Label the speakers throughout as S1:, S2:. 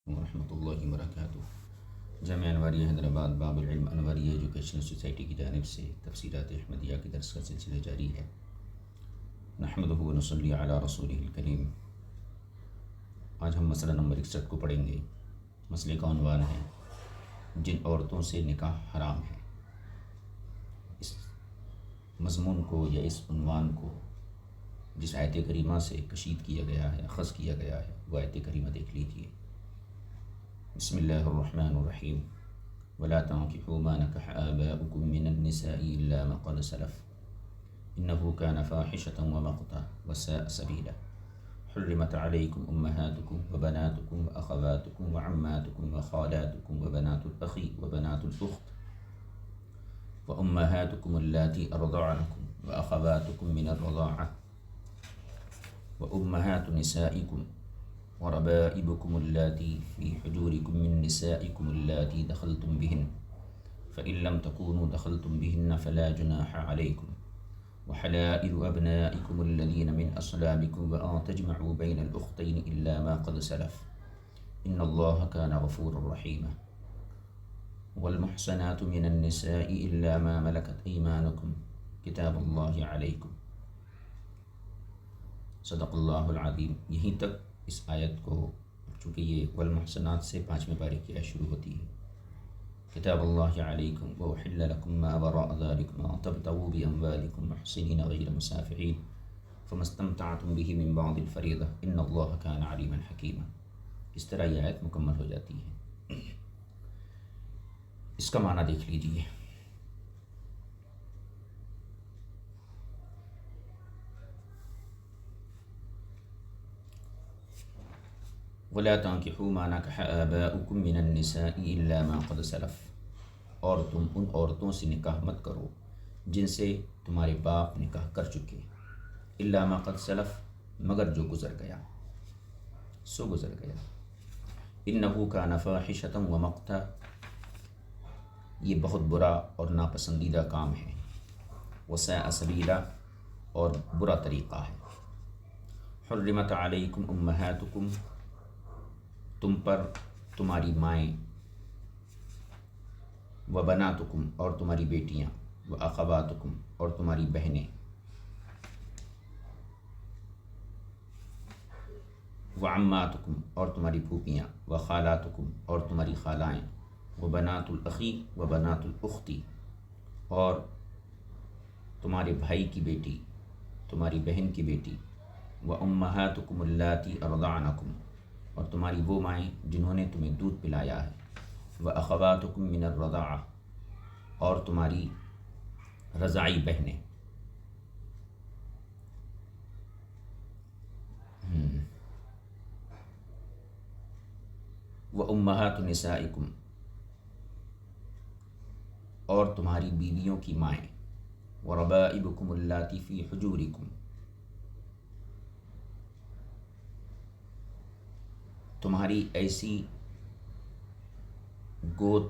S1: ورحمۃ اللہ وبرکاتہ۔ جامعہ انواریہ حیدرآباد باب العلم انواریہ ایجوکیشنل سوسائٹی کی جانب سے تفسیرات احمدیہ کی درس کا سلسلہ جاری ہے۔ نحمدہ و نصلی علی رسولہ الکریم۔ آج ہم مسئلہ نمبر 61 کو پڑھیں گے۔ مسئلے کا عنوان ہے جن عورتوں سے نکاح حرام ہے۔ اس مضمون کو یا اس عنوان کو جس آیت کریمہ سے کشید کیا گیا ہے، اخذ کیا گیا ہے، وہ آیت کریمہ دیکھ لیجیے۔ بسم اللہ الرحمن الرحیم۔ ولا تنكحوا ما نكح آباؤكم من النساء إلا ما قد سلف إنه كان فاحشة ومقتا وساء سبيلا حرمت عليكم أمهاتكم وبناتكم وأخواتكم وعماتكم وخالاتكم وبنات الأخ وبنات الأخت وأمهاتكم اللاتي أرضعنكم وأخواتكم من الرضاعة وأمهات نسائكم وربائبكم اللاتي في حجوركم من نسائكم اللاتي دخلتم بهن فإن لم تكونوا دخلتم بهن فلا جناح عليكم وحلائل أبنائكم الذين من أصلابكم وأن تجمعوا بين الأختين إلا ما قد سلف إن الله كان غفورا رحيما والمحصنات من النساء إلا ما ملكت أيمانكم كتاب الله عليكم صدق اللہ العظیم۔ یہیں تک اس آیت کو، چونکہ یہ والمحصنات سے 5ویں پارے کی آیت شروع ہوتی ہے۔ کتاب اللہ علیکم وأحل لکم ما وراء ذلکم وأن تبتغوا بأموالکم محسنین غیر مسافحین فما استمتعتم به من بعد الفریضہ ان اللہ کان علیما حکیما۔ اس طرح یہ آیت مکمل ہو جاتی ہے۔ اس کا معنی دیکھ لیجیے۔ ولا تنكحوا ما نكح آباؤكم من النساء إلا ما قد سلف، اور تم ان عورتوں سے نکاح مت کرو جن سے تمہارے باپ نکاح کر چکے، إلا ما قد سلف، مگر جو گزر گیا، سو گزر گیا۔ إنه كان فاحشة ومقتا، یہ بہت برا اور ناپسندیدہ کام ہے۔ وساء سبیلا، اور برا طریقہ ہے۔ حرمت علیکم امہاتکم، تم پر تمہاری مائیں، و بناتکم، اور تمہاری بیٹیاں، و اخواتکم، اور تمہاری بہنیں، و عماتکم، اور تمہاری پھوپھیاں، و خالاتکم، اور تمہاری خالائیں، و بنات الاخی و بنات الاختی، اور تمہارے بھائی کی بیٹی، تمہاری بہن کی بیٹی، و امہاتکم اللاتی ارضعنکم، اور تمہاری وہ مائیں جنہوں نے تمہیں دودھ پلایا ہے، و اخواتکم من الرضاعہ، اور تمہاری رضاعی بہنیں۔ و امہات نسائکم، اور تمہاری بیویوں کی مائیں، و ربائبکم اللاتی فی حجورکم، تمہاری ایسی گود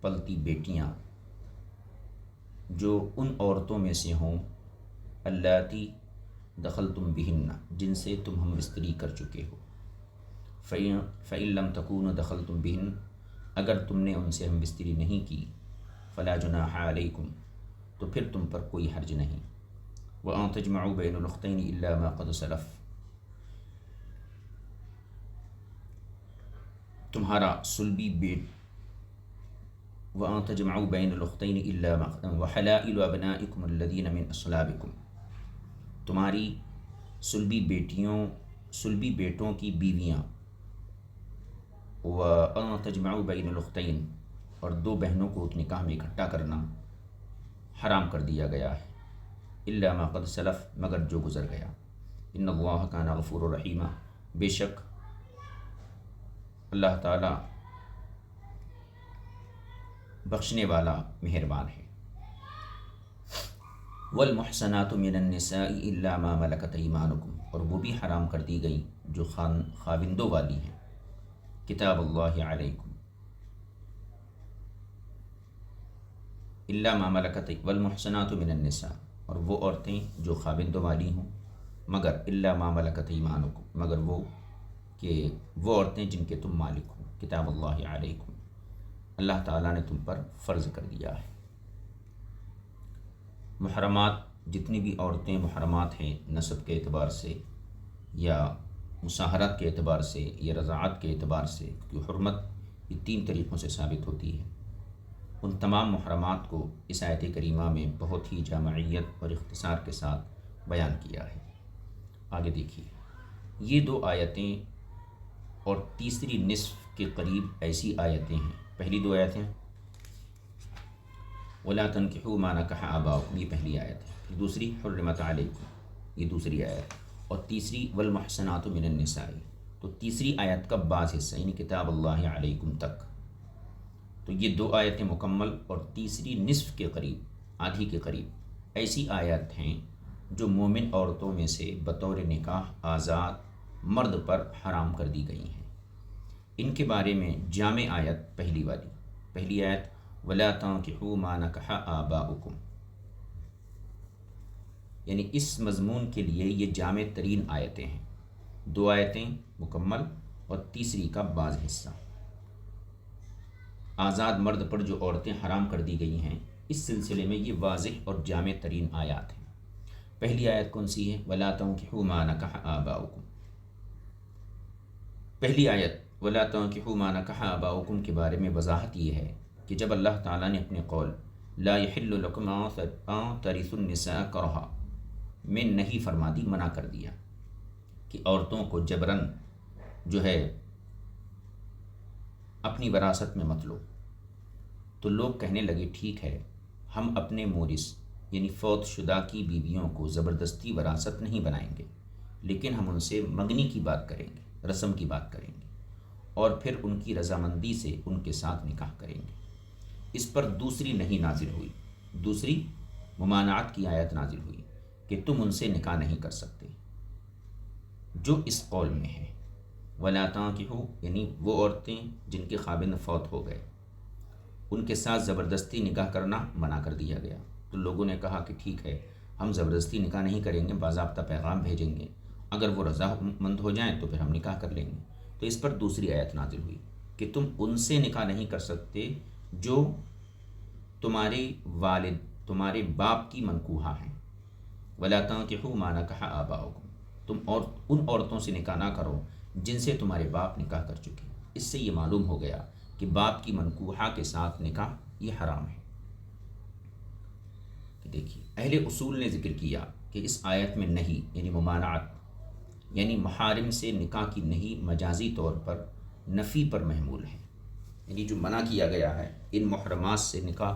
S1: پلتی بیٹیاں جو ان عورتوں میں سے ہوں، اللاتی دخلتم بہن، جن سے تم ہم بستری کر چکے ہو، فإن لم تکونوا دخلتم بہن، اگر تم نے ان سے ہم بستری نہیں کی، فلا جناح علیکم، تو پھر تم پر کوئی حرج نہیں۔ وأن تجمعوا بین الأختین إلا ما قد سلف، تمہارا صلبی بیٹ، وأن تجمعوا بین الأختین إلا ما وحلائل أبنائکم الذین من أصلابکم، تمہاری صلبی بیٹوں کی بیویاں، وأن تجمعوا بین الأختین، اور دو بہنوں کو نکاح میں اکٹھا کرنا حرام کر دیا گیا ہے، إلا ما قد سلف، مگر جو گزر گیا۔ ان اللہ کان غفور رحیما، بے شک اللہ تعالیٰ بخشنے والا مہربان ہے۔ والمحصنات من النساء إلا ما ملكت أيمانكم، اور وہ بھی حرام کر دی گئی جو خاوندوں والی ہیں، کتاب اللہ علیکم، إلا ما ملكت، والمحصنات من النساء، اور وہ عورتیں جو خاوندوں والی ہوں، مگر إلا ما ملكت أيمانكم، مگر وہ کہ وہ عورتیں جن کے تم مالک ہو، کتاب اللہ علیکم، اللہ تعالیٰ نے تم پر فرض کر دیا ہے۔ محرمات، جتنی بھی عورتیں محرمات ہیں نسب کے اعتبار سے یا مصاہرت کے اعتبار سے یا رضاعت کے اعتبار سے، کیونکہ حرمت یہ 3 طریقوں سے ثابت ہوتی ہے، ان تمام محرمات کو اس آیت کریمہ میں بہت ہی جامعیت اور اختصار کے ساتھ بیان کیا ہے۔ آگے دیکھیے، یہ 2 آیتیں اور تیسری نصف کے قریب ایسی آیتیں ہیں۔ پہلی 2 آیتیں وَلَا تَنْكِحُوا مَا نَكَحَ آبَاؤُكُمْ، یہ پہلی آیت ہے، پھر دوسری حرمت علیکم، یہ دوسری آیت، اور تیسری والمحصنات من النساء، تو تیسری آیت کا بعض حصہ یعنی کتاب اللہ علیکم تک۔ تو یہ 2 آیتیں مکمل اور تیسری نصف کے قریب، آدھی کے قریب ایسی آیات ہیں جو مومن عورتوں میں سے بطور نکاح آزاد مرد پر حرام کر دی گئی ہیں۔ ان کے بارے میں جامع آیت پہلی آیت وَلَا تَنْكِحُوا مَا نَكَحَ آبَاؤُكُمْ، یعنی اس مضمون کے لیے یہ جامع ترین آیتیں ہیں، 2 آیتیں مکمل اور تیسری کا بعض حصہ۔ آزاد مرد پر جو عورتیں حرام کر دی گئی ہیں، اس سلسلے میں یہ واضح اور جامع ترین آیات ہیں۔ پہلی آیت کون سی ہے؟ وَلَا تَنْكِحُوا مَا نَكَحَ آبَاؤُكُمْ۔ پہلی آیت وَلَا تَنْكِحُوا مَا نَكَحَ آبَاؤُكُمْ کے بارے میں وضاحت یہ ہے کہ جب اللہ تعالیٰ نے اپنے قول لا يحل لكم ان ترثوا النساء کرہا میں نہیں فرما دی، منع کر دیا کہ عورتوں کو جبراً جو ہے اپنی وراثت میں مت لو، تو لوگ کہنے لگے ٹھیک ہے، ہم اپنے مورث یعنی فوت شدہ کی بیویوں کو زبردستی وراثت نہیں بنائیں گے، لیکن ہم ان سے منگنی کی بات کریں گے، رسم کی بات کریں گے، اور پھر ان کی رضامندی سے ان کے ساتھ نکاح کریں گے۔ اس پر دوسری نہیں نازل ہوئی، دوسری ممانعت کی آیت نازل ہوئی کہ تم ان سے نکاح نہیں کر سکتے، جو اس قول میں ہے وَلَا تَنْكِحُوا، یعنی وہ عورتیں جن کے خاوند فوت ہو گئے، ان کے ساتھ زبردستی نکاح کرنا منع کر دیا گیا۔ تو لوگوں نے کہا کہ ٹھیک ہے، ہم زبردستی نکاح نہیں کریں گے، باضابطہ پیغام بھیجیں گے، اگر وہ رضامند ہو جائیں تو پھر ہم نکاح کر لیں گے۔ تو اس پر دوسری آیت نازل ہوئی کہ تم ان سے نکاح نہیں کر سکتے جو تمہارے والد، تمہارے باپ کی منکوحہ ہیں۔ وَلَا تَنْكِحُوا مَا نَكَحَ آبَاؤُكُمْ، تم ان عورتوں سے نکاح نہ کرو جن سے تمہارے باپ نکاح کر چکے۔ اس سے یہ معلوم ہو گیا کہ باپ کی منکوحہ کے ساتھ نکاح یہ حرام ہے۔ دیکھیے، اہل اصول نے ذکر کیا کہ اس آیت میں نہیں یعنی ممانعت، یعنی محارم سے نکاح کی نہیں مجازی طور پر نفی پر محمول ہے، یعنی جو منع کیا گیا ہے ان محرمات سے نکاح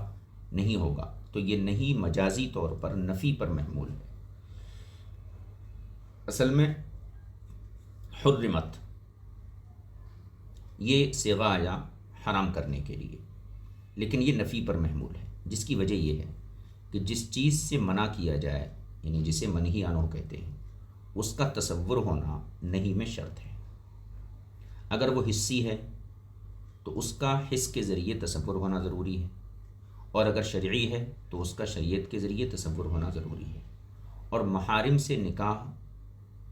S1: نہیں ہوگا، تو یہ نہیں مجازی طور پر نفی پر محمول ہے۔ اصل میں حرمت یہ صیغہ آیا حرام کرنے کے لیے، لیکن یہ نفی پر محمول ہے، جس کی وجہ یہ ہے کہ جس چیز سے منع کیا جائے یعنی جسے منہی عنہ کہتے ہیں، اس کا تصور ہونا نہیں میں شرط ہے۔ اگر وہ حسی ہے تو اس کا حس کے ذریعے تصور ہونا ضروری ہے، اور اگر شرعی ہے تو اس کا شریعت کے ذریعے تصور ہونا ضروری ہے۔ اور محارم سے نکاح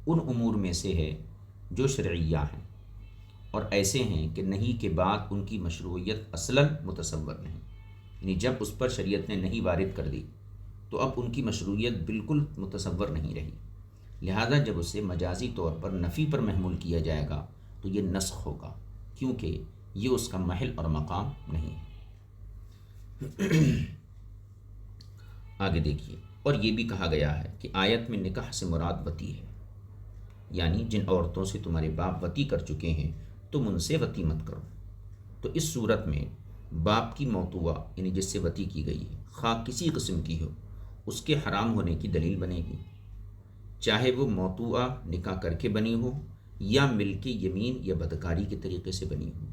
S1: ان امور میں سے ہے جو شرعیہ ہیں اور ایسے ہیں کہ نہیں کے بعد ان کی مشروعیت اصلاً متصور نہیں، یعنی جب اس پر شریعت نے نہیں وارد کر دی تو اب ان کی مشروعیت بالکل متصور نہیں رہی، لہذا جب اسے مجازی طور پر نفی پر محمول کیا جائے گا تو یہ نسخ ہوگا، کیونکہ یہ اس کا محل اور مقام نہیں ہے۔ آگے دیکھیے، اور یہ بھی کہا گیا ہے کہ آیت میں نکاح سے مراد وطی ہے، یعنی جن عورتوں سے تمہارے باپ وطی کر چکے ہیں تم ان سے وطی مت کرو۔ تو اس صورت میں باپ کی موتوعہ یعنی جس سے وطی کی گئی ہے، خواہ کسی قسم کی ہو، اس کے حرام ہونے کی دلیل بنے گی، چاہے وہ موتوعہ نکاح کر کے بنی ہو یا ملک یمین یا بدکاری کے طریقے سے بنی ہو۔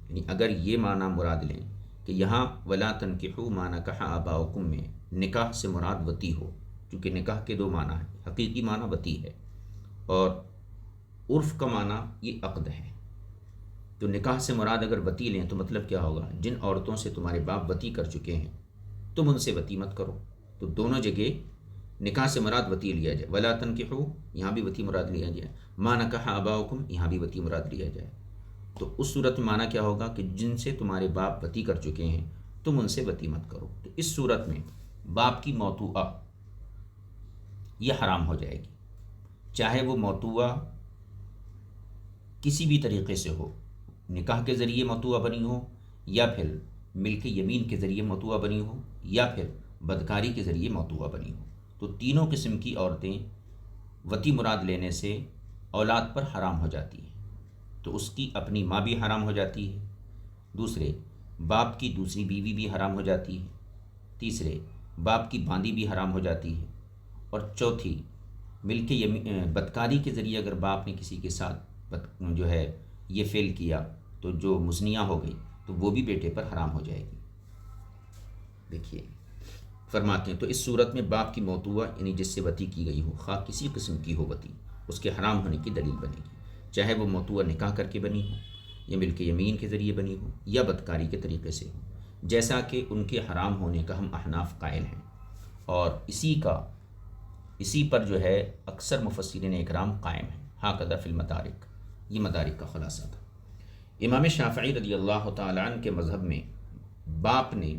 S1: یعنی اگر یہ معنی مراد لیں کہ یہاں وَلَا تَنْكِحُوا مَا نَكَحَ آبَاؤُكُمْ میں نکاح سے مراد وطی ہو، چونکہ نکاح کے 2 معنی ہیں، حقیقی معنی وطی ہے اور عرف کا معنی یہ عقد ہے، تو نکاح سے مراد اگر وطی لیں تو مطلب کیا ہوگا؟ جن عورتوں سے تمہارے باپ وطی کر چکے ہیں تم ان سے وطی مت کرو۔ تو دونوں جگہ نکاح سے مراد وطی لیا جائے، وَلَا تَنْكِحُوا یہاں بھی وطی مراد لیا جائے، مَا نَكَحَ آبَاؤُكُمْ یہاں بھی وطی مراد لیا جائے۔ تو اس صورت میں معنی کیا ہوگا کہ جن سے تمہارے باپ وطی کر چکے ہیں تم ان سے وطی مت کرو. تو اس صورت میں باپ کی موتوعہ یہ حرام ہو جائے گی، چاہے وہ موتوعہ کسی بھی طریقے سے ہو، نکاح کے ذریعے موتوعہ بنی ہو، یا پھر ملک یمین کے ذریعے موتوعہ بنی ہو، یا پھر بدکاری کے ذریعے موتوعہ بنی ہو. تو تینوں قسم کی عورتیں وطی مراد لینے سے اولاد پر حرام ہو جاتی ہیں. تو اس کی اپنی ماں بھی حرام ہو جاتی ہے، دوسرے باپ کی دوسری بیوی بھی حرام ہو جاتی ہے، تیسرے باپ کی باندی بھی حرام ہو جاتی ہے، اور چوتھی ملک بدکاری کے ذریعے اگر باپ نے کسی کے ساتھ جو ہے یہ فعل کیا تو جو مزنیہ ہو گئی تو وہ بھی بیٹے پر حرام ہو جائے گی. دیکھیے فرماتے ہیں تو اس صورت میں باپ کی موتوعہ یعنی جس سے وطی کی گئی ہو، خواہ کسی قسم کی ہو وطی، اس کے حرام ہونے کی دلیل بنے گی، چاہے وہ موتوعہ نکاح کر کے بنی ہو، یا ملک یمین کے ذریعے بنی ہو، یا بدکاری کے طریقے سے ہو، جیسا کہ ان کے حرام ہونے کا ہم احناف قائل ہیں. اور اسی پر جو ہے اکثر مفسرین اکرام قائم ہیں. ہاکذا فی المدارک، یہ مدارک کا خلاصہ تھا. امام شافعی رضی اللہ تعالیٰ عنہ کے مذہب میں باپ نے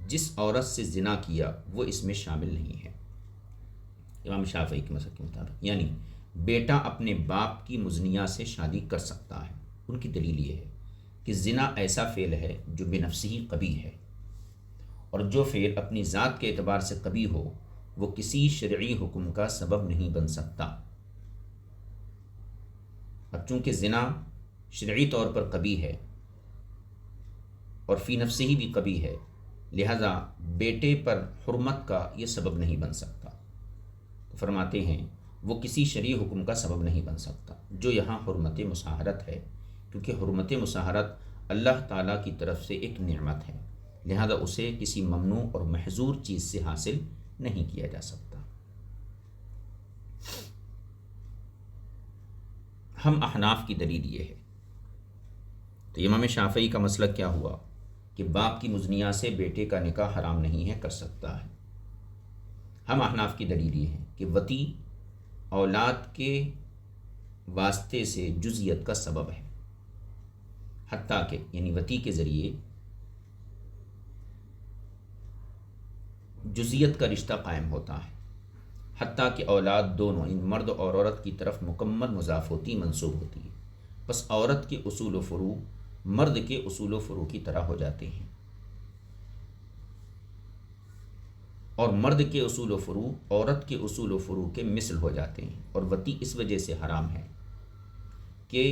S1: جس عورت سے زنا کیا وہ اس میں شامل نہیں ہے. امام شافعی کے مذہب کے مطابق یعنی بیٹا اپنے باپ کی مزنیہ سے شادی کر سکتا ہے. ان کی دلیل یہ ہے کہ زنا ایسا فعل ہے جو بنفسہ قبیح ہے، اور جو فعل اپنی ذات کے اعتبار سے قبیح ہو وہ کسی شرعی حکم کا سبب نہیں بن سکتا. اب چونکہ زنا شرعی طور پر قبیح ہے اور فی نفسہ ہی بھی قبیح ہے، لہذا بیٹے پر حرمت کا یہ سبب نہیں بن سکتا. فرماتے ہیں وہ کسی شرعی حکم کا سبب نہیں بن سکتا، جو یہاں حرمت مصاہرت ہے، کیونکہ حرمت مصاہرت اللہ تعالیٰ کی طرف سے ایک نعمت ہے، لہذا اسے کسی ممنوع اور محظور چیز سے حاصل نہیں کیا جا سکتا. ہم احناف کی دلیل یہ ہے. تو امام شافعی کا مسلک کیا ہوا کہ باپ کی مزنیہ سے بیٹے کا نکاح حرام نہیں ہے، کر سکتا ہے. ہم احناف کی دلیل یہ ہے کہ وطی اولاد کے واسطے سے جزیت کا سبب ہے، حتیٰ کہ یعنی وطی کے ذریعے جزیت کا رشتہ قائم ہوتا ہے، حتیٰ کہ اولاد دونوں ان مرد اور عورت کی طرف مکمل مضاف ہوتی منسوب ہوتی ہے. بس عورت کے اصول و فروع مرد کے اصول و فروع کی طرح ہو جاتے ہیں، اور مرد کے اصول و فروع عورت کے اصول و فروع کے مثل ہو جاتے ہیں. اور وطی اس وجہ سے حرام ہے کہ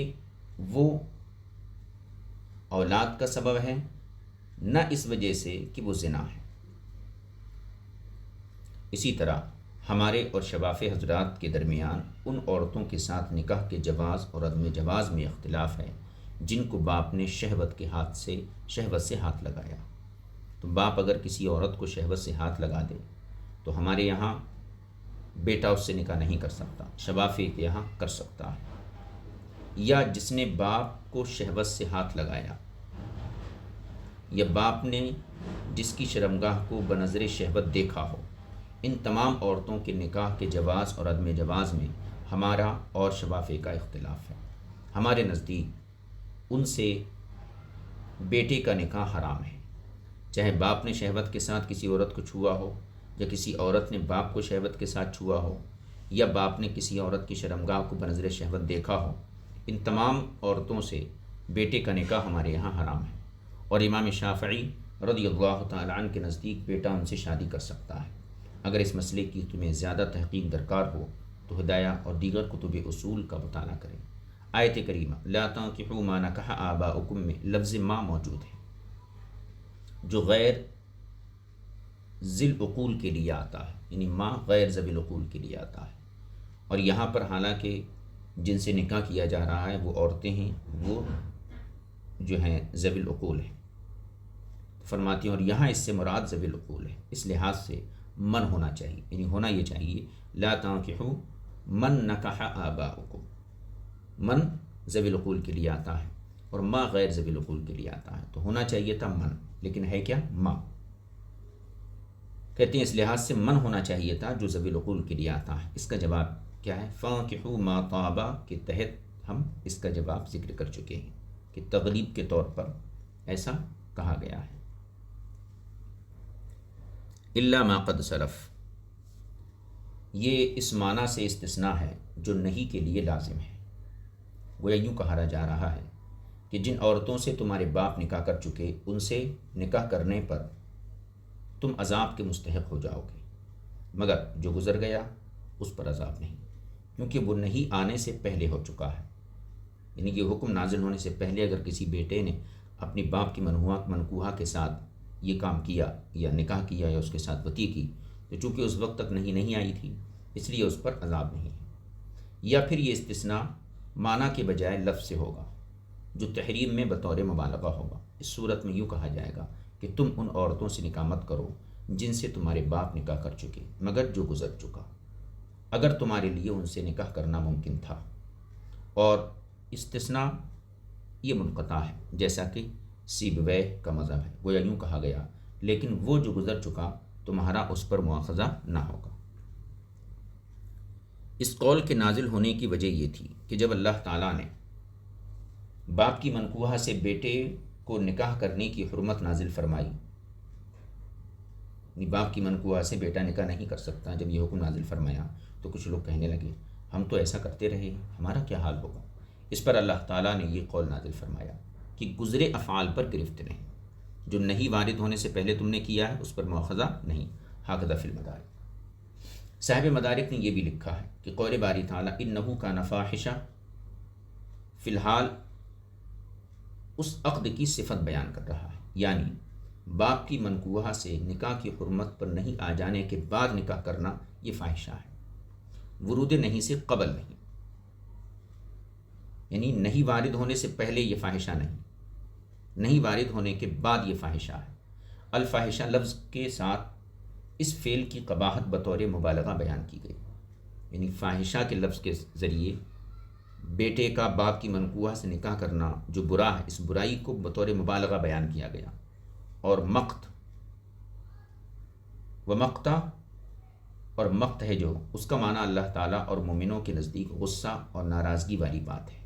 S1: وہ اولاد کا سبب ہے، نہ اس وجہ سے کہ وہ زنا ہے. اسی طرح ہمارے اور شباف حضرات کے درمیان ان عورتوں کے ساتھ نکاح کے جواز اور عدم جواز میں اختلاف ہے جن کو باپ نے شہوت سے ہاتھ لگایا. تو باپ اگر کسی عورت کو شہوت سے ہاتھ لگا دے تو ہمارے یہاں بیٹا اس سے نکاح نہیں کر سکتا، شبافے کے یہاں کر سکتا ہے. یا جس نے باپ کو شہوت سے ہاتھ لگایا، یا باپ نے جس کی شرمگاہ کو بنظر شہوت دیکھا ہو، ان تمام عورتوں کے نکاح کے جواز اور عدم جواز میں ہمارا اور شبافے کا اختلاف ہے. ہمارے نزدیک ان سے بیٹے کا نکاح حرام ہے، چاہے باپ نے شہوت کے ساتھ کسی عورت کو چھوا ہو، یا کسی عورت نے باپ کو شہوت کے ساتھ چھوا ہو، یا باپ نے کسی عورت کی شرمگاہ کو بنظر شہوت دیکھا ہو. ان تمام عورتوں سے بیٹے کا نکاح ہمارے یہاں حرام ہے. اور امام شافعی رضی اللہ تعالیٰ عنہ کے نزدیک بیٹا ان سے شادی کر سکتا ہے. اگر اس مسئلے کی تمہیں زیادہ تحقیق درکار ہو تو ہدایہ اور دیگر کتب اصول کا مطالعہ کریں. آیت کریمہ لا تنکحوا ما نکح آباؤکم میں لفظ ما موجود ہے، جو غیر ذی العقول کے لیے آتا ہے، یعنی ما غیر ذوی العقول کے لیے آتا ہے. اور یہاں پر حالانکہ جن سے نکاح کیا جا رہا ہے وہ عورتیں ہیں، وہ جو ہیں ذوی العقول ہیں. فرماتی ہیں اور یہاں اس سے مراد ذوی العقول ہے، اس لحاظ سے من ہونا چاہیے، یعنی ہونا یہ چاہیے لا تنکحوا من نکح آباؤکم. من ذوی العقول کے لیے آتا ہے اور ما غیر ذوی العقول کے لیے آتا ہے، تو ہونا چاہیے تھا من، لیکن ہے کیا ما. کہتے ہیں اس لحاظ سے من ہونا چاہیے تھا جو ذوی العقول کے لیے آتا ہے. اس کا جواب کیا ہے؟ فانکحوا ما طاب کے تحت ہم اس کا جواب ذکر کر چکے ہیں. کہ تغلیب کے طور پر ایسا کہا گیا ہے۔ الا ما قد سلف، یہ اس معنی سے استثناء ہے جو نہیں کے لیے لازم ہے۔ وہ یوں کہا جا رہا ہے کہ جن عورتوں سے تمہارے باپ نکاح کر چکے ان سے نکاح کرنے پر تم عذاب کے مستحق ہو جاؤ گے، مگر جو گزر گیا اس پر عذاب نہیں، کیونکہ وہ نہیں آنے سے پہلے ہو چکا ہے۔ یعنی کہ حکم نازل ہونے سے پہلے اگر کسی بیٹے نے اپنی باپ کی منکوحہ کے ساتھ یہ کام کیا یا نکاح کیا یا اس کے ساتھ وطی کی، تو چونکہ اس وقت تک نہیں آئی تھی اس لیے اس پر عذاب نہیں ہے۔ یا پھر یہ استثناء معنی کے بجائے لفظ سے ہوگا جو تحریم میں بطور مبالغہ ہوگا۔ اس صورت میں یوں کہا جائے گا کہ تم ان عورتوں سے نکاح مت کرو جن سے تمہارے باپ نکاح کر چکے مگر جو گزر چکا، اگر تمہارے لیے ان سے نکاح کرنا ممکن تھا۔ اور استثناء یہ منقطع ہے جیسا کہ سیبویہ کا مذہب ہے۔ وہ یوں کہا گیا لیکن وہ جو گزر چکا تمہارا اس پر مواخذہ نہ ہوگا۔ اس قول کے نازل ہونے کی وجہ یہ تھی کہ جب اللہ تعالیٰ نے باپ کی منکوحہ سے بیٹے کو نکاح کرنے کی حرمت نازل فرمائی، باپ کی منکوحہ سے بیٹا نکاح نہیں کر سکتا، جب یہ حکم نازل فرمایا تو کچھ لوگ کہنے لگے ہم تو ایسا کرتے رہے، ہمارا کیا حال ہوگا۔ اس پر اللہ تعالیٰ نے یہ قول نازل فرمایا کہ گزرے افعال پر گرفت نہیں، جو نہیں وارد ہونے سے پہلے تم نے کیا ہے اس پر مواخذہ نہیں۔ ہاکذا فی المدارک، صاحب مدارک نے یہ بھی لکھا ہے کہ قول باری تعالیٰ انہ کان فاحشہ فی الحال اس عقد کی صفت بیان کر رہا ہے، یعنی باپ کی منکوحہ سے نکاح کی حرمت پر نہیں آ جانے کے بعد نکاح کرنا یہ فاحشہ ہے، ورود نہیں سے قبل نہیں، یعنی نہیں وارد ہونے سے پہلے یہ فاحشہ نہیں وارد ہونے کے بعد یہ فاحشہ ہے۔ الفاحشہ لفظ کے ساتھ اس فعل کی قباحت بطور مبالغہ بیان کی گئی، یعنی فاحشہ کے لفظ کے ذریعے بیٹے کا باپ کی منکوحہ سے نکاح کرنا جو برا ہے اس برائی کو بطور مبالغہ بیان کیا گیا۔ اور مقت و مقتا اور مقت ہے جو اس کا معنی اللہ تعالیٰ اور مومنوں کے نزدیک غصہ اور ناراضگی والی بات ہے۔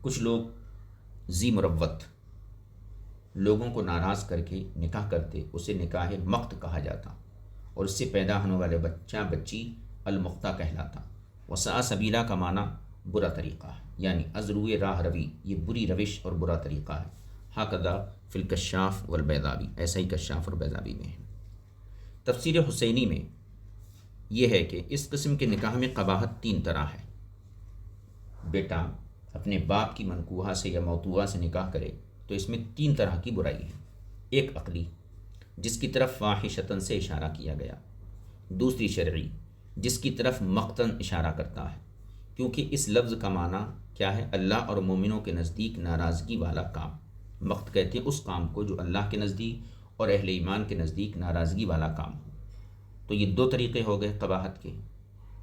S1: کچھ لوگ ذی مروت لوگوں کو ناراض کر کے نکاح کرتے، اسے نکاح مقت کہا جاتا، اور اس سے پیدا ہونے والے بچہ بچی المقتا کہلاتا۔ وساء سبیلا کا معنی برا طریقہ ہے، یعنی از روئے راہ روی، یہ بری روش اور برا طریقہ ہے۔ ہاکذا فی الکشاف والبیضاوی، ایسا ہی کشاف اور بیضاوی میں ہے۔ تفسیر حسینی میں یہ ہے کہ اس قسم کے نکاح میں قباحت تین طرح ہے۔ بیٹا اپنے باپ کی منکوحہ سے یا موطوعہ سے نکاح کرے تو اس میں تین طرح کی برائی ہے۔ ایک عقلی جس کی طرف فاحشتاً سے اشارہ کیا گیا، دوسری شرعی جس کی طرف مقتاً اشارہ کرتا ہے، کیونکہ اس لفظ کا معنی کیا ہے؟ اللہ اور مومنوں کے نزدیک ناراضگی والا کام۔ مقت کہتے ہیں اس کام کو جو اللہ کے نزدیک اور اہل ایمان کے نزدیک ناراضگی والا کام ہو۔ تو یہ دو طریقے ہو گئے قباحت کے،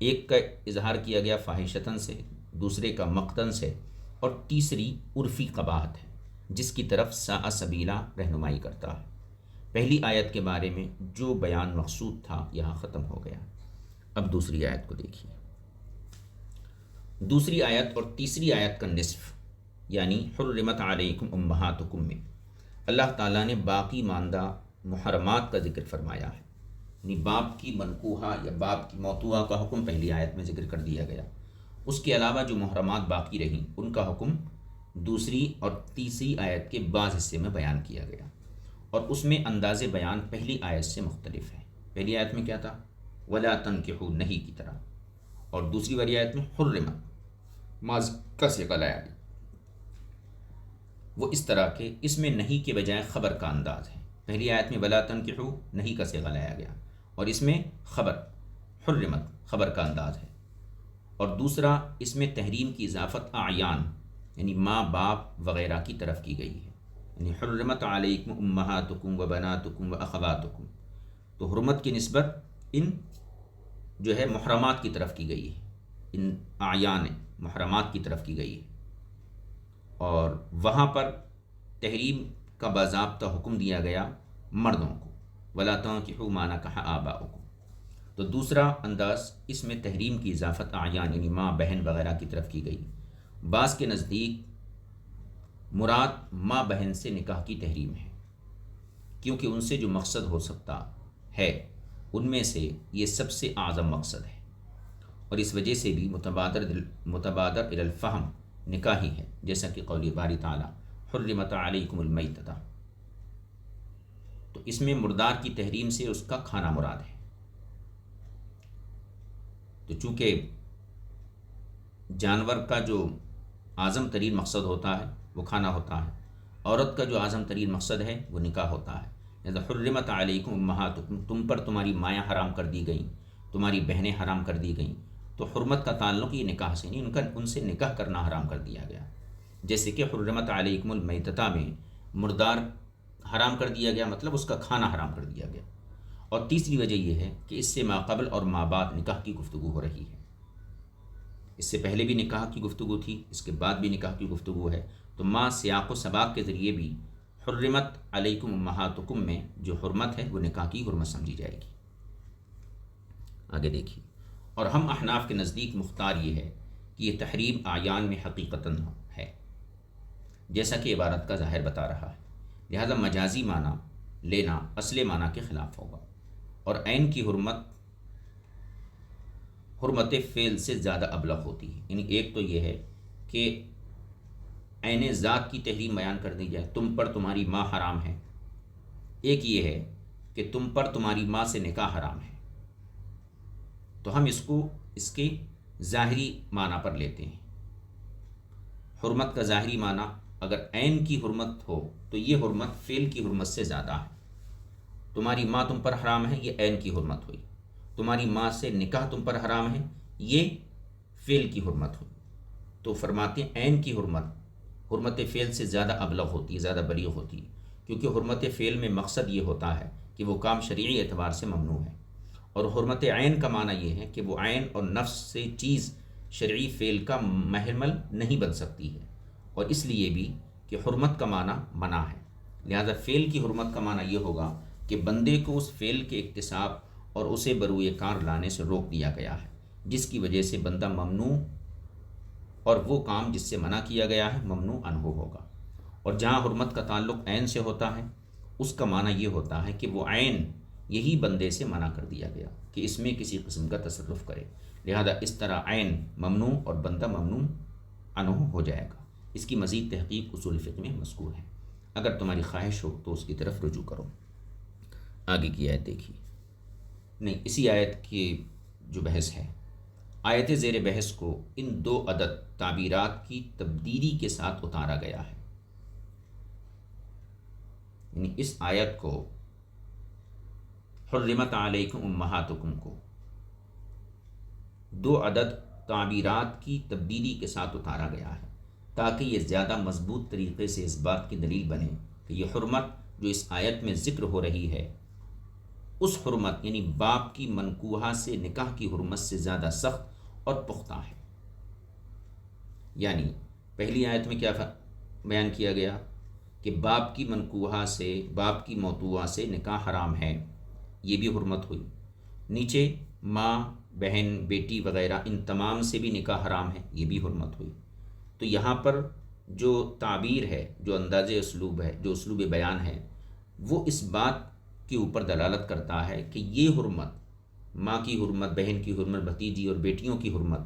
S1: ایک کا اظہار کیا گیا فاحشتاً سے، دوسرے کا مقتاً سے، اور تیسری عرفی قباحت ہے جس کی طرف ساء سبیلا رہنمائی کرتا ہے۔ پہلی آیت کے بارے میں جو بیان مقصود تھا یہاں ختم ہو گیا۔ اب دوسری آیت کو دیکھیے۔ دوسری آیت اور تیسری آیت کا نصف یعنی حرمت علیکم امہاتکم میں اللہ تعالیٰ نے باقی ماندہ محرمات کا ذکر فرمایا ہے، یعنی باپ کی منکوحہ یا باپ کی موطوعہ کا حکم پہلی آیت میں ذکر کر دیا گیا، اس کے علاوہ جو محرمات باقی رہیں ان کا حکم دوسری اور تیسری آیت کے بعض حصے میں بیان کیا گیا، اور اس میں انداز بیان پہلی آیت سے مختلف ہے۔ پہلی آیت میں کیا تھا؟ ولا تنکحوا، نہیں کی طرح، اور دوسری والی آیت میں حرمت ماضی کا صیغہ لایا گیا۔ وہ اس طرح کہ اس میں نہیں کے بجائے خبر کا انداز ہے۔ پہلی آیت میں ولا تنکحوا نہیں کا صیغہ لایا گیا، اور اس میں خبر حرمت خبر کا انداز ہے، اور دوسرا اس میں تحریم کی اضافت اعیان یعنی ماں باپ وغیرہ کی طرف کی گئی ہے، یعنی حرمت علیکم امہاتکم و بناتکم و اخواتکم، تو حرمت کی نسبت ان جو ہے محرمات کی طرف کی گئی ہے، ان اعیان محرمات کی طرف کی گئی ہے، اور وہاں پر تحریم کا باضابطہ حکم دیا گیا مردوں کو، ولا تنکحوا ما نکح آباؤکم۔ تو دوسرا انداز اس میں تحریم کی اضافت اعیان یعنی ماں بہن وغیرہ کی طرف کی گئی۔ بعض کے نزدیک مراد ماں بہن سے نکاح کی تحریم ہے، کیونکہ ان سے جو مقصد ہو سکتا ہے ان میں سے یہ سب سے اعظم مقصد ہے، اور اس وجہ سے بھی متبادر الی الفہم نکاح ہی ہے، جیسا کہ قول باری تعالیٰ حرمت علیکم المیتۃ، تو اس میں مردار کی تحریم سے اس کا کھانا مراد ہے۔ تو چونکہ جانور کا جو اعظم ترین مقصد ہوتا ہے وہ کھانا ہوتا ہے، عورت کا جو اعظم ترین مقصد ہے وہ نکاح ہوتا ہے، لہذا حرمت علیکم امہاتکم، تم پر تمہاری مائیں حرام کر دی گئیں، تمہاری بہنیں حرام کر دی گئیں، تو حرمت کا تعلق یہ نکاح سے نہیں، ان سے نکاح کرنا حرام کر دیا گیا، جیسے کہ حرمت علیکم المیتۃ میں مردار حرام کر دیا گیا، مطلب اس کا کھانا حرام کر دیا گیا۔ اور تیسری وجہ یہ ہے کہ اس سے ماقبل اور مابعد نکاح کی گفتگو ہو رہی ہے، اس سے پہلے بھی نکاح کی گفتگو تھی، اس کے بعد بھی نکاح کی گفتگو ہے، تو ما سیاق و سباق کے ذریعے بھی حرمت علیکم امہاتکم میں جو حرمت ہے وہ نکاح کی حرمت سمجھی جائے گی۔ آگے دیکھیے، اور ہم احناف کے نزدیک مختار یہ ہے کہ یہ تحریم اعیان میں حقیقتاً ہے، جیسا کہ عبارت کا ظاہر بتا رہا ہے، لہذا مجازی معنی لینا اصل معنی کے خلاف ہوگا، اور عین کی حرمت فعل سے زیادہ ابلغ ہوتی ہے، یعنی ایک تو یہ ہے کہ عین ذات کی تحریم بیان کر دی جائے، تم پر تمہاری ماں حرام ہے، ایک یہ ہے کہ تم پر تمہاری ماں سے نکاح حرام ہے، تو ہم اس کو اس کے ظاہری معنی پر لیتے ہیں۔ حرمت کا ظاہری معنی اگر عین کی حرمت ہو تو یہ حرمت فعل کی حرمت سے زیادہ ہے، تمہاری ماں تم پر حرام ہے یہ عین کی حرمت ہوئی، تمہاری ماں سے نکاح تم پر حرام ہے یہ فعل کی حرمت ہوئی، تو فرماتے ہیں عین کی حرمت فعل سے زیادہ ابلغ ہوتی ہے، زیادہ بلیغ ہوتی ہے، کیونکہ حرمت فعل میں مقصد یہ ہوتا ہے کہ وہ کام شرعی اعتبار سے ممنوع ہے، اور حرمت عین کا معنی یہ ہے کہ وہ عین اور نفس سے چیز شرعی فعل کا محمل نہیں بن سکتی ہے، اور اس لیے بھی کہ حرمت کا معنی منع ہے، لہذا فعل کی حرمت کا معنی یہ ہوگا کہ بندے کو اس فعل کے اکتساب اور اسے بروئے کار لانے سے روک دیا گیا ہے، جس کی وجہ سے بندہ ممنوع اور وہ کام جس سے منع کیا گیا ہے ممنوع عنہ ہوگا۔ اور جہاں حرمت کا تعلق عین سے ہوتا ہے اس کا معنی یہ ہوتا ہے کہ وہ عین یہی بندے سے منع کر دیا گیا کہ اس میں کسی قسم کا تصرف کرے، لہذا اس طرح عین ممنوع اور بندہ ممنوع عنہ ہو جائے گا۔ اس کی مزید تحقیق اصول فقہ میں مذکور ہے، اگر تمہاری خواہش ہو تو اس کی طرف رجوع کرو۔ آگے کی آیت دیکھیے، نہیں اسی آیت کی جو بحث ہے، آیت زیر بحث کو ان دو عدد تعبیرات کی تبدیلی کے ساتھ اتارا گیا ہے، یعنی اس آیت کو حرمت علیکم امہاتکم کو دو عدد تعبیرات کی تبدیلی کے ساتھ اتارا گیا ہے، تاکہ یہ زیادہ مضبوط طریقے سے اس بات کی دلیل بنے کہ یہ حرمت جو اس آیت میں ذکر ہو رہی ہے اس حرمت یعنی باپ کی منکوحہ سے نکاح کی حرمت سے زیادہ سخت اور پختہ ہے۔ یعنی پہلی آیت میں کیا بیان کیا گیا کہ باپ کی منکوحہ سے، باپ کی موتوعہ سے نکاح حرام ہے، یہ بھی حرمت ہوئی، نیچے ماں بہن بیٹی وغیرہ ان تمام سے بھی نکاح حرام ہے، یہ بھی حرمت ہوئی۔ تو یہاں پر جو تعبیر ہے، جو انداز اسلوب ہے، جو اسلوب بیان ہے، وہ اس بات کے اوپر دلالت کرتا ہے کہ یہ حرمت، ماں کی حرمت، بہن کی حرمت، بھتیجی اور بیٹیوں کی حرمت،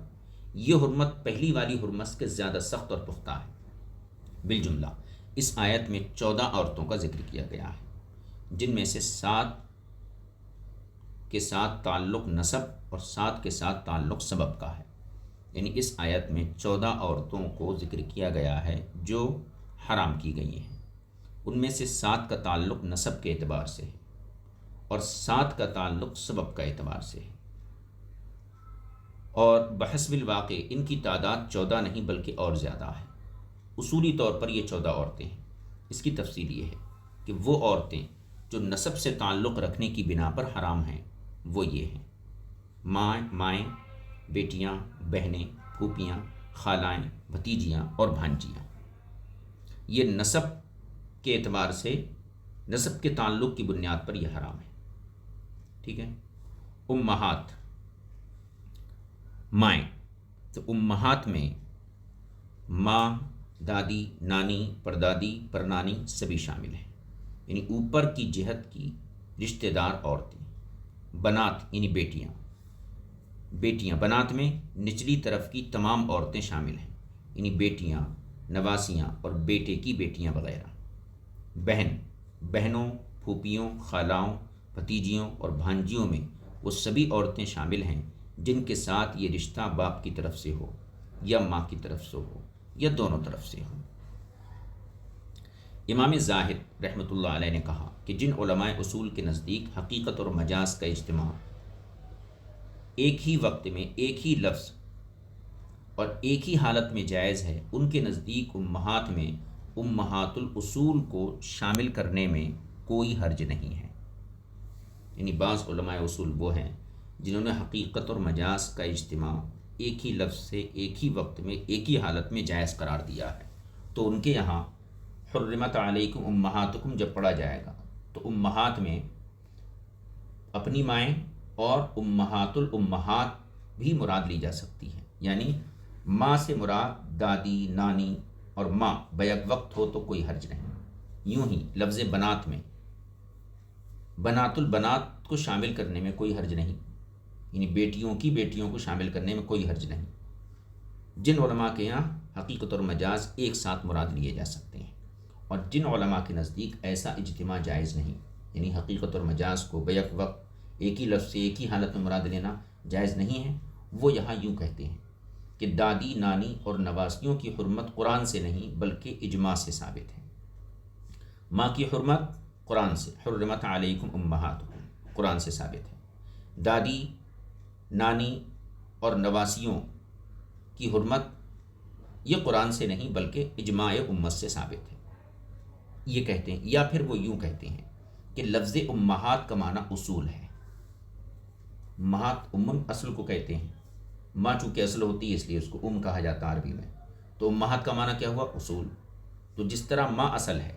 S1: یہ حرمت پہلی والی حرمت سے زیادہ سخت اور پختہ ہے۔ بالجملہ اس آیت میں 14 عورتوں کا ذکر کیا گیا ہے، جن میں سے 7 کے ساتھ تعلق نسب اور 7 کے ساتھ تعلق سبب کا ہے، یعنی اس آیت میں 14 عورتوں کو ذکر کیا گیا ہے جو حرام کی گئی ہیں، ان میں سے 7 کا تعلق نسب کے اعتبار سے ہے اور 7 کا تعلق سبب کا اعتبار سے ہے، اور بحسب الواقع ان کی تعداد 14 نہیں بلکہ اور زیادہ ہے۔ اصولی طور پر یہ 14 عورتیں ہیں، اس کی تفصیل یہ ہے کہ وہ عورتیں جو نسب سے تعلق رکھنے کی بنا پر حرام ہیں وہ یہ ہیں: مائیں، بیٹیاں، بہنیں، پھوپھیاں، خالائیں، بھتیجیاں اور بھانجیاں، یہ نسب کے اعتبار سے، نسب کے تعلق کی بنیاد پر یہ حرام ہے، ٹھیک ہے۔ امہات، مائیں، تو امہات میں ماں، دادی، نانی، پردادی، پرنانی سبھی شامل ہیں، یعنی اوپر کی جہت کی رشتہ دار عورتیں۔ بنات یعنی بیٹیاں، بیٹیاں بنات میں نچلی طرف کی تمام عورتیں شامل ہیں، یعنی بیٹیاں، نواسیاں اور بیٹے کی بیٹیاں وغیرہ۔ بہن، بہنوں، پھوپھیوں، خالاؤں، بھتیجیوں اور بھانجیوں میں وہ سبھی عورتیں شامل ہیں جن کے ساتھ یہ رشتہ باپ کی طرف سے ہو یا ماں کی طرف سے ہو یا دونوں طرف سے ہو۔ امام زاہد رحمۃ اللہ علیہ نے کہا کہ جن علماء اصول کے نزدیک حقیقت اور مجاز کا اجتماع ایک ہی وقت میں ایک ہی لفظ اور ایک ہی حالت میں جائز ہے، ان کے نزدیک امہات میں امہات الاصول کو شامل کرنے میں کوئی حرج نہیں ہے۔ یعنی بعض علماء اصول وہ ہیں جنہوں نے حقیقت اور مجاز کا اجتماع ایک ہی لفظ سے ایک ہی وقت میں ایک ہی حالت میں جائز قرار دیا ہے، تو ان کے یہاں حرمت علیکم امہاتکم جب پڑھا جائے گا تو امہات میں اپنی مائیں اور امہات الامہات بھی مراد لی جا سکتی ہیں، یعنی ماں سے مراد دادی، نانی اور ماں بیک وقت ہو تو کوئی حرج نہیں۔ یوں ہی لفظ بنات میں بنات البنات کو شامل کرنے میں کوئی حرج نہیں، یعنی بیٹیوں کی بیٹیوں کو شامل کرنے میں کوئی حرج نہیں۔ جن علماء کے یہاں حقیقت اور مجاز ایک ساتھ مراد لیے جا سکتے ہیں، اور جن علماء کے نزدیک ایسا اجتماع جائز نہیں، یعنی حقیقت اور مجاز کو بیک وقت ایک ہی لفظ سے ایک ہی حالت میں مراد لینا جائز نہیں ہے، وہ یہاں یوں کہتے ہیں کہ دادی، نانی اور نواسیوں کی حرمت قرآن سے نہیں بلکہ اجماع سے ثابت ہے۔ ماں کی حرمت قرآن سے، حرمت علیکم امہاتکم قرآن سے ثابت ہے۔ دادی، نانی اور نواسیوں کی حرمت یہ قرآن سے نہیں بلکہ اجماع امت سے ثابت ہے، یہ کہتے ہیں۔ یا پھر وہ یوں کہتے ہیں کہ لفظ امہات کا معنی اصول ہے۔ امہات امم اصل کو کہتے ہیں، ماں چونکہ اصل ہوتی ہے اس لیے اس کو کہا جاتا ہے عربی میں، تو امہات کا معنی کیا ہوا؟ اصول۔ تو جس طرح ماں اصل ہے،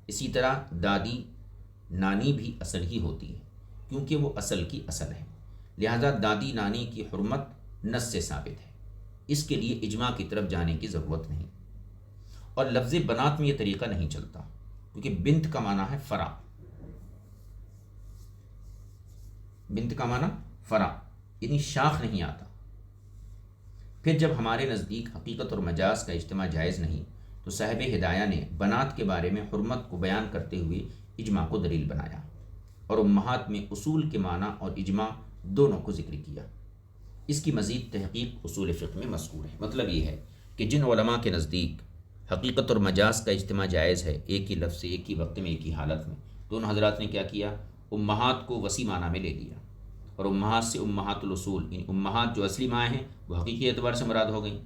S1: اسی طرح دادی، نانی بھی اصل ہی ہوتی ہے، کیونکہ وہ اصل کی اصل ہے، لہذا دادی، نانی کی حرمت نص سے ثابت ہے، اس کے لیے اجماع کی طرف جانے کی ضرورت نہیں۔ اور لفظ بنات میں یہ طریقہ نہیں چلتا، کیونکہ بنت کا معنی ہے فرع، بنت کا معنی فرع یعنی شاخ نہیں آتا۔ پھر جب ہمارے نزدیک حقیقت اور مجاز کا اجتماع جائز نہیں، تو صاحب ہدایہ نے بنات کے بارے میں حرمت کو بیان کرتے ہوئے اجماع کو دلیل بنایا، اور امہات میں اصول کے معنی اور اجماع دونوں کو ذکر کیا۔ اس کی مزید تحقیق اصول فقہ میں مذکور ہے۔ مطلب یہ ہے کہ جن علماء کے نزدیک حقیقت اور مجاز کا اجتماع جائز ہے ایک ہی لفظ سے ایک ہی وقت میں ایک ہی حالت میں، تو ان حضرات نے کیا کیا؟ امہات کو وسیع معنی میں لے لیا، اور امہات سے امہات الاصول، یعنی امہات جو اصلی مائیں ہیں وہ حقیقی اعتبار سے مراد ہو گئیں،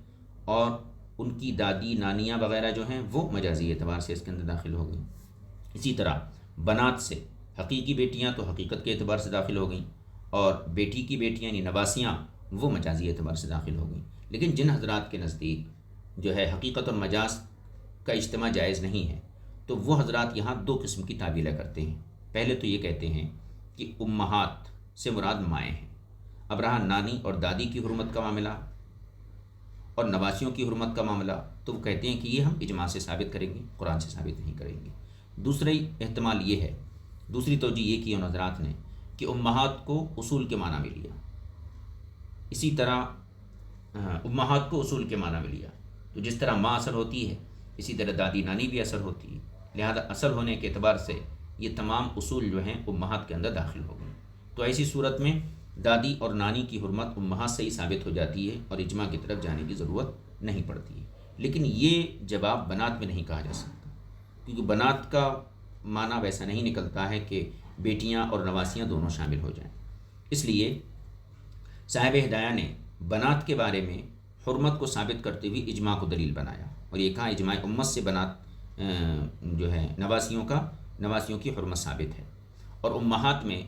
S1: اور ان کی دادی، نانیاں وغیرہ جو ہیں وہ مجازی اعتبار سے اس کے اندر داخل ہو گئیں۔ اسی طرح بنات سے حقیقی بیٹیاں تو حقیقت کے اعتبار سے داخل ہو گئیں، اور بیٹی کی بیٹیاں یعنی نواسیاں وہ مجازی اعتبار سے داخل ہو گئیں۔ لیکن جن حضرات کے نزدیک جو ہے حقیقت اور مجاز کا اجتماع جائز نہیں ہے، تو وہ حضرات یہاں دو قسم کی تعبیریں کرتے ہیں۔ پہلے تو یہ کہتے ہیں کہ امہات سے مراد مائیں ہیں۔ اب رہا نانی اور دادی کی حرمت کا معاملہ اور نواسیوں کی حرمت کا معاملہ، تو وہ کہتے ہیں کہ یہ ہم اجماع سے ثابت کریں گے، قرآن سے ثابت نہیں کریں گے۔ دوسری احتمال یہ ہے، دوسری توجہ یہ کی ان حضرات نے کہ امہات کو اصول کے معنی میں لیا، اسی طرح امہات کو اصول کے معنی میں لیا، تو جس طرح ماں اصل ہوتی ہے اسی طرح دادی، نانی بھی اصل ہوتی ہے، لہذا اصل ہونے کے اعتبار سے یہ تمام اصول جو ہیں امہات کے اندر داخل ہو گئے۔ تو ایسی صورت میں دادی اور نانی کی حرمت امہات سے ہی ثابت ہو جاتی ہے اور اجماع کی طرف جانے کی ضرورت نہیں پڑتی ہے۔ لیکن یہ جواب بنات میں نہیں کہا جا سکتا، کیونکہ بنات کا معنی ویسا نہیں نکلتا ہے کہ بیٹیاں اور نواسیاں دونوں شامل ہو جائیں۔ اس لیے صاحب ہدایہ نے بنات کے بارے میں حرمت کو ثابت کرتے ہوئے اجماع کو دلیل بنایا، اور یہ کہا اجماع امت سے بنات جو ہے نواسیوں کی حرمت ثابت ہے۔ اور امہات میں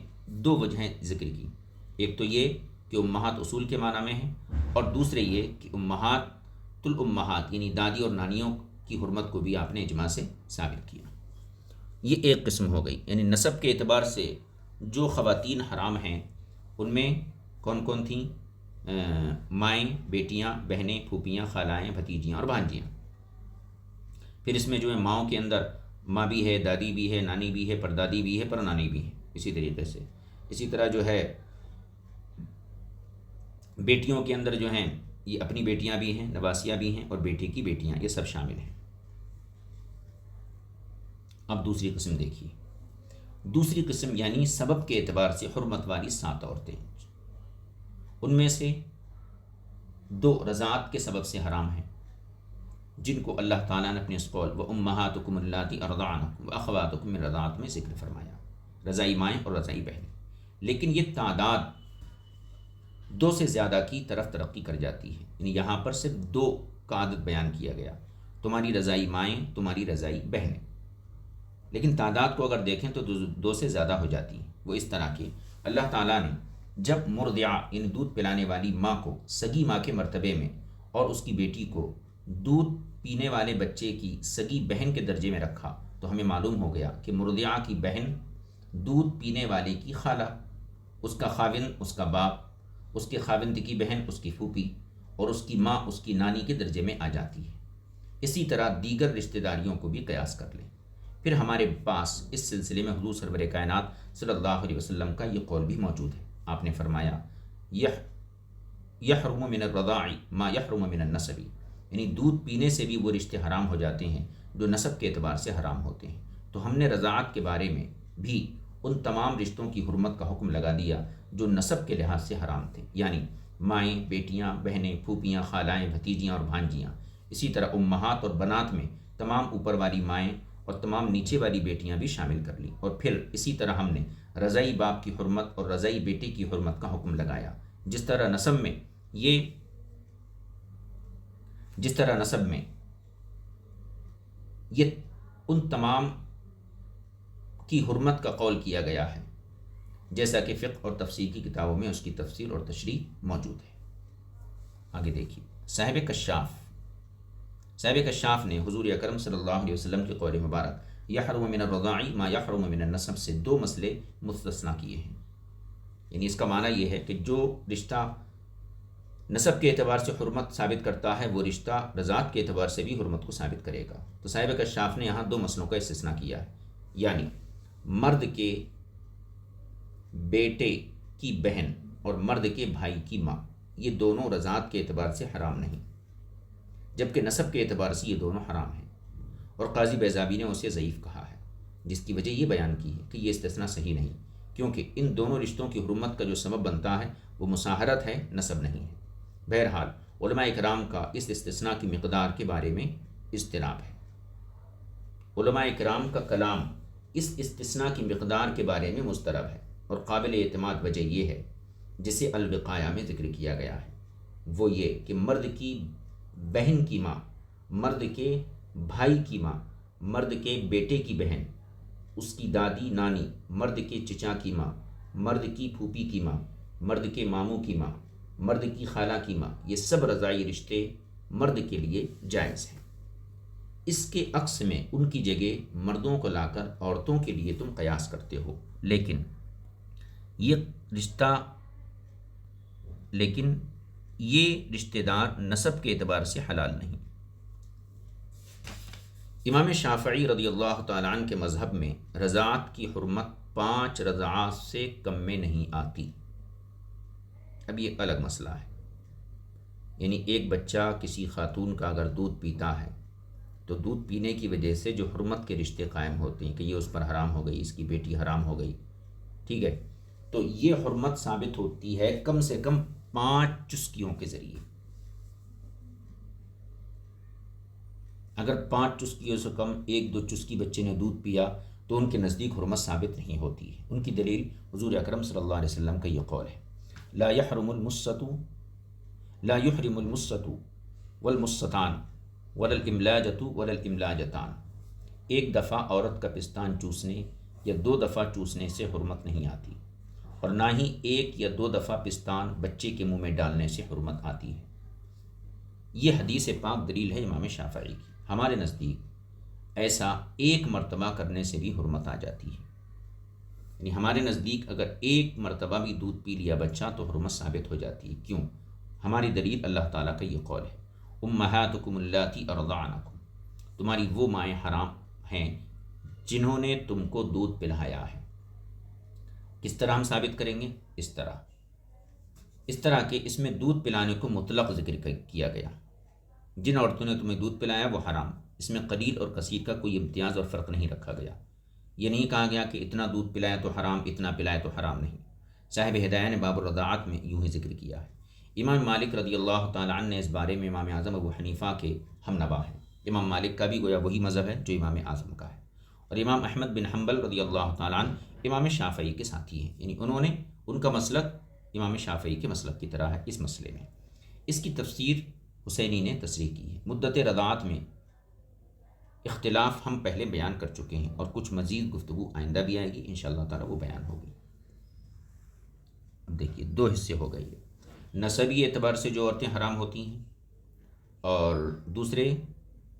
S1: دو وجہیں ذکر کی، ایک تو یہ کہ امہات اصول کے معنی میں ہیں، اور دوسرے یہ کہ امہات الامہات یعنی دادی اور نانیوں کی حرمت کو بھی آپ نے اجماع سے ثابت کیا۔ یہ ایک قسم ہو گئی، یعنی نسب کے اعتبار سے جو خواتین حرام ہیں ان میں کون کون تھیں؟ مائیں، بیٹیاں، بہنیں، پھوپھیاں، خالائیں، بھتیجیاں اور بھانجیاں۔ پھر اس میں جو ہے ماؤں کے اندر ماں بھی ہے، دادی بھی ہے، نانی بھی ہے، پردادی بھی ہے، پرنانی بھی ہے، اسی طریقے سے اسی طرح جو ہے بیٹیوں کے اندر جو ہیں یہ اپنی بیٹیاں بھی ہیں، نواسیاں بھی ہیں، اور بیٹی کی بیٹیاں، یہ سب شامل ہیں۔ اب دوسری قسم دیکھیے، دوسری قسم یعنی سبب کے اعتبار سے حرمت والی 7 عورتیں، ان میں سے 2 رضاعت کے سبب سے حرام ہیں، جن کو اللہ تعالیٰ نے اپنے اس قول وَأُمَّهَاتُكُمُ اللَّاتِي أَرْضَعْنَكُمْ وَأَخَوَاتُكُم مِّن الرَّضَاعَةِ میں ذکر فرمایا، رضاعی مائیں اور رضاعی بہنیں، لیکن یہ تعداد 2 سے زیادہ کی طرف ترقی کر جاتی ہے، یعنی یہاں پر صرف 2 کا عدد بیان کیا گیا، تمہاری رضاعی مائیں، تمہاری رضاعی بہنیں، لیکن تعداد کو اگر دیکھیں تو 2 سے زیادہ ہو جاتی ہیں۔ وہ اس طرح کہ اللہ تعالیٰ نے جب مرضعہ یعنی دودھ پلانے والی ماں کو سگی ماں کے مرتبے میں اور اس کی بیٹی کو دودھ پینے والے بچے کی سگی بہن کے درجے میں رکھا، تو ہمیں معلوم ہو گیا کہ مرضعہ کی بہن دودھ پینے والے کی خالہ، اس کا خاوند اس کا باپ، اس کے خاوند کی بہن اس کی پھوپھی، اور اس کی ماں اس کی نانی کے درجے میں آ جاتی ہے۔ اسی طرح دیگر رشتہ داریوں کو بھی قیاس کر لیں۔ پھر ہمارے پاس اس سلسلے میں حضور سرور کائنات صلی اللہ علیہ وسلم کا یہ قول بھی موجود ہے۔ آپ نے فرمایا یحرم من الرضاع ما یحرم من النسب، یعنی دودھ پینے سے بھی وہ رشتے حرام ہو جاتے ہیں جو نسب کے اعتبار سے حرام ہوتے ہیں۔ تو ہم نے رضاعت کے بارے میں بھی ان تمام رشتوں کی حرمت کا حکم لگا دیا جو نسب کے لحاظ سے حرام تھے، یعنی مائیں، بیٹیاں، بہنیں، پھوپھیاں، خالائیں، بھتیجیاں اور بھانجیاں۔ اسی طرح امہات اور بنات میں تمام اوپر والی مائیں اور تمام نیچے والی بیٹیاں بھی شامل کر لی، اور پھر اسی طرح ہم نے رضاعی باپ کی حرمت اور رضاعی بیٹے کی حرمت کا حکم لگایا۔ جس طرح نسب میں یہ ان تمام کی حرمت کا قول کیا گیا ہے، جیسا کہ فقہ اور تفسیر کی کتابوں میں اس کی تفسیر اور تشریح موجود ہے۔ آگے دیکھیے، صاحب کشاف نے حضور اکرم صلی اللہ علیہ وسلم کے قول مبارک یحرم من الرضاع ما یحرم من النسب سے 2 مسئلے مستثنیٰ کیے ہیں، یعنی اس کا معنی یہ ہے کہ جو رشتہ نسب کے اعتبار سے حرمت ثابت کرتا ہے وہ رشتہ رضاعت کے اعتبار سے بھی حرمت کو ثابت کرے گا۔ تو صاحب کشاف نے یہاں 2 مسئلوں کا استثناء کیا ہے، یعنی مرد کے بیٹے کی بہن اور مرد کے بھائی کی ماں، یہ دونوں رضاعت کے اعتبار سے حرام نہیں، جبکہ نسب کے اعتبار سے یہ دونوں حرام ہیں، اور قاضی بیضابی نے اسے ضعیف کہا ہے، جس کی وجہ یہ بیان کی ہے کہ یہ استثناء صحیح نہیں، کیونکہ ان دونوں رشتوں کی حرمت کا جو سبب بنتا ہے وہ مصاہرت ہے، نسب نہیں ہے۔ بہرحال علماء اکرام کا اس استثناء کی مقدار کے بارے میں اضطراب ہے۔ علماء اکرام کا کلام اس استثناء کی مقدار کے بارے میں مضطرب ہے، اور قابل اعتماد وجہ یہ ہے جسے الوقایہ میں ذکر کیا گیا ہے، وہ یہ کہ مرد کی بہن کی ماں، مرد کے بھائی کی ماں، مرد کے بیٹے کی بہن، اس کی دادی نانی، مرد کے چچا کی ماں، مرد کی پھوپھی کی ماں، مرد کے ماموں کی ماں، مرد کی خالہ کی ماں، یہ سب رضاعی رشتے مرد کے لیے جائز ہیں۔ اس کے عکس میں ان کی جگہ مردوں کو لا کر عورتوں کے لیے تم قیاس کرتے ہو، لیکن یہ رشتہ دار نسب کے اعتبار سے حلال نہیں۔ امام شافعی رضی اللہ تعالیٰ عنہ کے مذہب میں رضاعت کی حرمت 5 رضعات سے کم میں نہیں آتی۔ اب یہ الگ مسئلہ ہے، یعنی ایک بچہ کسی خاتون کا اگر دودھ پیتا ہے تو دودھ پینے کی وجہ سے جو حرمت کے رشتے قائم ہوتے ہیں کہ یہ اس پر حرام ہو گئی، اس کی بیٹی حرام ہو گئی، ٹھیک ہے، تو یہ حرمت ثابت ہوتی ہے کم سے کم 5 چسکیوں کے ذریعے۔ اگر 5 چسکیوں سے کم 1-2 چسکی بچے نے دودھ پیا تو ان کے نزدیک حرمت ثابت نہیں ہوتی ہے۔ ان کی دلیل حضور اکرم صلی اللہ علیہ وسلم کا یہ قول ہے، لا يحرم المسۃ والمستان ولا الاملاجۃ ولا الاملاجتان، ایک دفعہ عورت کا پستان چوسنے یا 2 دفعہ چوسنے سے حرمت نہیں آتی، اور نہ ہی 1 یا 2 دفعہ پستان بچے کے منہ میں ڈالنے سے حرمت آتی ہے۔ یہ حدیث پاک دلیل ہے امام شافعی کی۔ ہمارے نزدیک ایسا 1 مرتبہ کرنے سے بھی حرمت آ جاتی ہے، یعنی ہمارے نزدیک اگر 1 مرتبہ بھی دودھ پی لیا بچہ تو حرمت ثابت ہو جاتی ہے۔ کیوں؟ ہماری دلیل اللہ تعالیٰ کا یہ قول ہے، امہاتکم اللاتی ارضعنکم، تمہاری وہ مائیں حرام ہیں جنہوں نے تم کو دودھ پلایا ہے۔ کس طرح ہم ثابت کریں گے؟ اس طرح کہ اس میں دودھ پلانے کو مطلق ذکر کیا گیا، جن عورتوں نے تمہیں دودھ پلایا وہ حرام، اس میں قلیل اور کثیر کا کوئی امتیاز اور فرق نہیں رکھا گیا۔ یہ نہیں کہا گیا کہ اتنا دودھ پلایا تو حرام، اتنا پلایا تو حرام نہیں۔ صاحب ہدایہ نے باب الرضاعت میں یوں ہی ذکر کیا ہے۔ امام مالک رضی اللہ تعالیٰ عنہ نے اس بارے میں امام اعظم ابو حنیفہ کے ہم نوا ہیں۔ امام مالک کا بھی گویا وہی مذہب ہے جو امام اعظم کا ہے، اور امام احمد بن حنبل رضی اللہ تعالیٰ عنہ امام شافعی کے ساتھی ہیں، یعنی ان کا مسلک امام شافعی کے مسلک کی طرح ہے اس مسئلے میں۔ اس کی تفسیر حسینی نے تصریح کی ہے۔ مدت رضاعت میں اختلاف ہم پہلے بیان کر چکے ہیں، اور کچھ مزید گفتگو آئندہ بھی آئے گی انشاءاللہ تعالیٰ، وہ بیان ہوگی۔ اب دیکھیے دو حصے ہو گئے، نسبی اعتبار سے جو عورتیں حرام ہوتی ہیں، اور دوسرے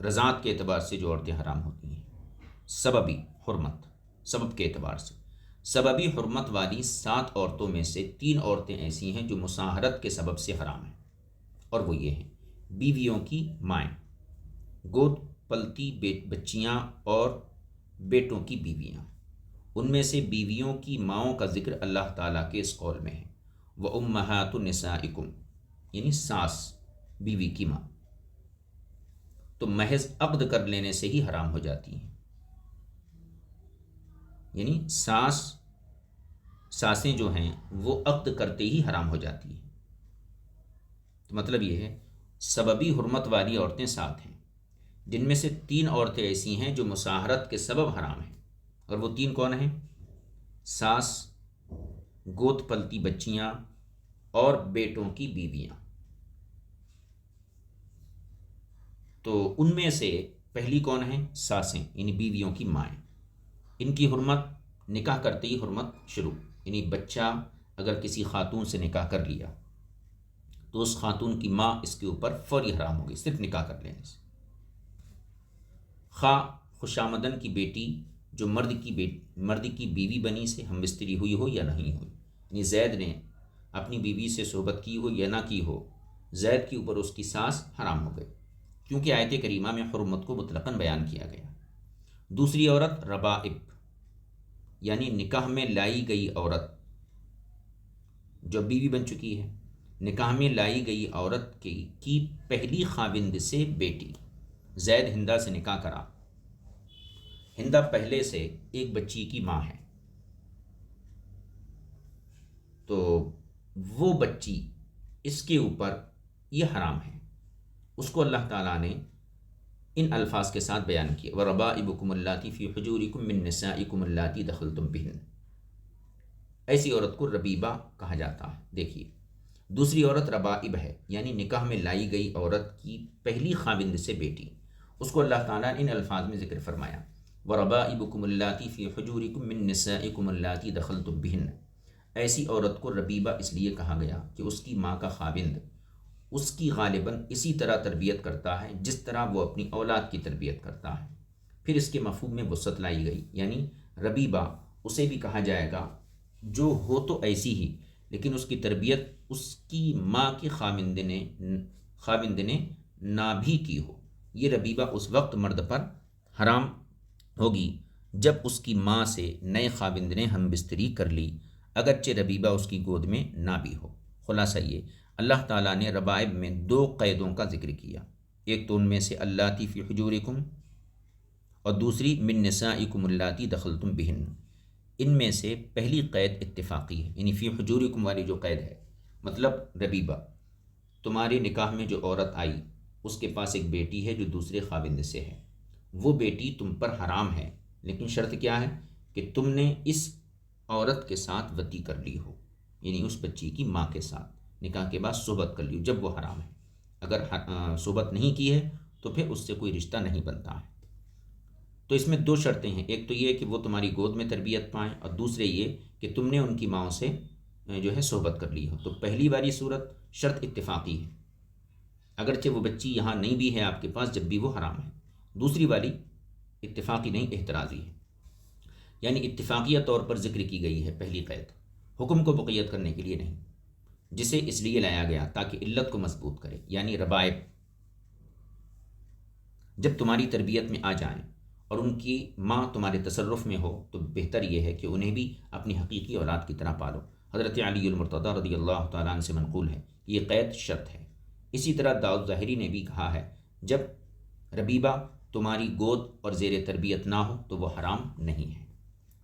S1: رضاعت کے اعتبار سے جو عورتیں حرام ہوتی ہیں۔ سببی حرمت، سبب کے اعتبار سے سببی حرمت والی 7 عورتوں میں سے 3 عورتیں ایسی ہیں جو مصاہرت کے سبب سے حرام ہیں، اور وہ یہ ہیں: بیویوں کی مائیں، گود پلتی بچیاں اور بیٹوں کی بیویاں۔ ان میں سے بیویوں کی ماؤں کا ذکر اللہ تعالیٰ کے اس قول میں ہے، وَأُمَّهَاتُ نِسَائِكُمْ، یعنی ساس، بیوی کی ماں تو محض عقد کر لینے سے ہی حرام ہو جاتی ہیں، یعنی ساسیں جو ہیں وہ عقد کرتے ہی حرام ہو جاتی ہیں۔ تو مطلب یہ ہے سببی حرمت والی عورتیں 7 ہیں، جن میں سے 3 عورتیں ایسی ہیں جو مصاہرت کے سبب حرام ہیں، اور وہ 3 کون ہیں؟ ساس، گود پلتی بچیاں اور بیٹوں کی بیویاں۔ تو ان میں سے پہلی کون ہیں؟ ساسیں، یعنی بیویوں کی مائیں۔ ان کی حرمت نکاح کرتے ہی حرمت شروع، یعنی بچہ اگر کسی خاتون سے نکاح کر لیا تو اس خاتون کی ماں اس کے اوپر فوری حرام ہوگی صرف نکاح کر لینے سے۔ خواہ خوشامدن کی بیٹی جو مرد کی بیوی بنی سے ہم بستری ہوئی ہو یا نہیں ہوئی، یعنی زید نے اپنی بیوی سے صحبت کی ہو یا نہ کی ہو، زید کے اوپر اس کی ساس حرام ہو گئی، کیونکہ آیت کریمہ میں حرمت کو مطلقاً بیان کیا گیا۔ دوسری عورت ربائب، یعنی نکاح میں لائی گئی عورت جو بیوی بن چکی ہے، نکاح میں لائی گئی عورت کی پہلی خاوند سے بیٹی۔ زید ہندہ سے نکاح کرا، ہندہ پہلے سے ایک بچی کی ماں ہے، تو وہ بچی اس کے اوپر یہ حرام ہے۔ اس کو اللہ تعالیٰ نے ان الفاظ کے ساتھ بیان کیا، وَرَبَائِبُكُمُ اللَّاتِي فِي حُجُورِكُم مِّن نِّسَائِكُمُ اللَّاتِي دَخَلْتُم بِهِنَّ، ایسی عورت کو ربیبہ کہا جاتا ہے۔ دیکھیے دوسری عورت ربائب ہے، یعنی نکاح میں لائی گئی عورت کی پہلی خاوند سے بیٹی، اس کو اللہ تعالیٰ نے ان الفاظ میں ذکر فرمایا، وَرَبَائِبُكُمُ اللَّاتِي فِي حُجُورِكُم مِّن نِّسَائِكُمُ اللَّاتِي دَخَلْتُم بِهِنَّ۔ ایسی عورت کو ربیبہ اس لیے کہا گیا کہ اس کی ماں کا خاوند اس کی غالباً اسی طرح تربیت کرتا ہے جس طرح وہ اپنی اولاد کی تربیت کرتا ہے۔ پھر اس کے مفہوم میں وسعت لائی گئی، یعنی ربیبہ اسے بھی کہا جائے گا جو ہو تو ایسی ہی، لیکن اس کی تربیت اس کی ماں کے خاوند نے نہ بھی کی ہو۔ یہ ربیبہ اس وقت مرد پر حرام ہوگی جب اس کی ماں سے نئے خاوند نے ہم بستری کر لی، اگرچہ ربیبہ اس کی گود میں نہ بھی ہو۔ خلاصہ یہ اللہ تعالیٰ نے ربائب میں 2 قیدوں کا ذکر کیا، ایک تو ان میں سے اللاتی فی حجورکم، اور دوسری من نسائکم اللاتی دخلتم بہن۔ ان میں سے پہلی قید اتفاقی ہے، یعنی فی حجورکم والی جو قید ہے، مطلب ربیبہ تمہارے نکاح میں جو عورت آئی اس کے پاس ایک بیٹی ہے جو دوسرے خاوند سے ہے، وہ بیٹی تم پر حرام ہے، لیکن شرط کیا ہے کہ تم نے اس عورت کے ساتھ وطی کر لی ہو، یعنی اس بچی کی ماں کے ساتھ نکاح کے بعد صحبت کر لی ہو، جب وہ حرام ہے۔ اگر صحبت نہیں کی ہے تو پھر اس سے کوئی رشتہ نہیں بنتا ہے۔ تو اس میں 2 شرطیں ہیں، ایک تو یہ کہ وہ تمہاری گود میں تربیت پائیں، اور دوسرے یہ کہ تم نے ان کی ماؤں سے جو ہے صحبت کر لی ہو۔ تو پہلی والی صورت شرط اتفاقی ہے، اگرچہ وہ بچی یہاں نہیں بھی ہے آپ کے پاس جب بھی وہ حرام ہے۔ دوسری والی اتفاقی نہیں، احترازی ہے، یعنی اتفاقیہ طور پر ذکر کی گئی ہے پہلی قید، حکم کو بقیت کرنے کے لیے نہیں، جسے اس لیے لایا گیا تاکہ علت کو مضبوط کرے، یعنی ربائب جب تمہاری تربیت میں آ جائیں اور ان کی ماں تمہارے تصرف میں ہو تو بہتر یہ ہے کہ انہیں بھی اپنی حقیقی اولاد کی طرح پالو۔ حضرت علی المرتضیٰ رضی اللہ تعالیٰ عنہ سے منقول ہے کہ یہ قید شرط ہے۔ اسی طرح داؤد ظاہری نے بھی کہا ہے جب ربیبہ تمہاری گود اور زیر تربیت نہ ہو تو وہ حرام نہیں ہے۔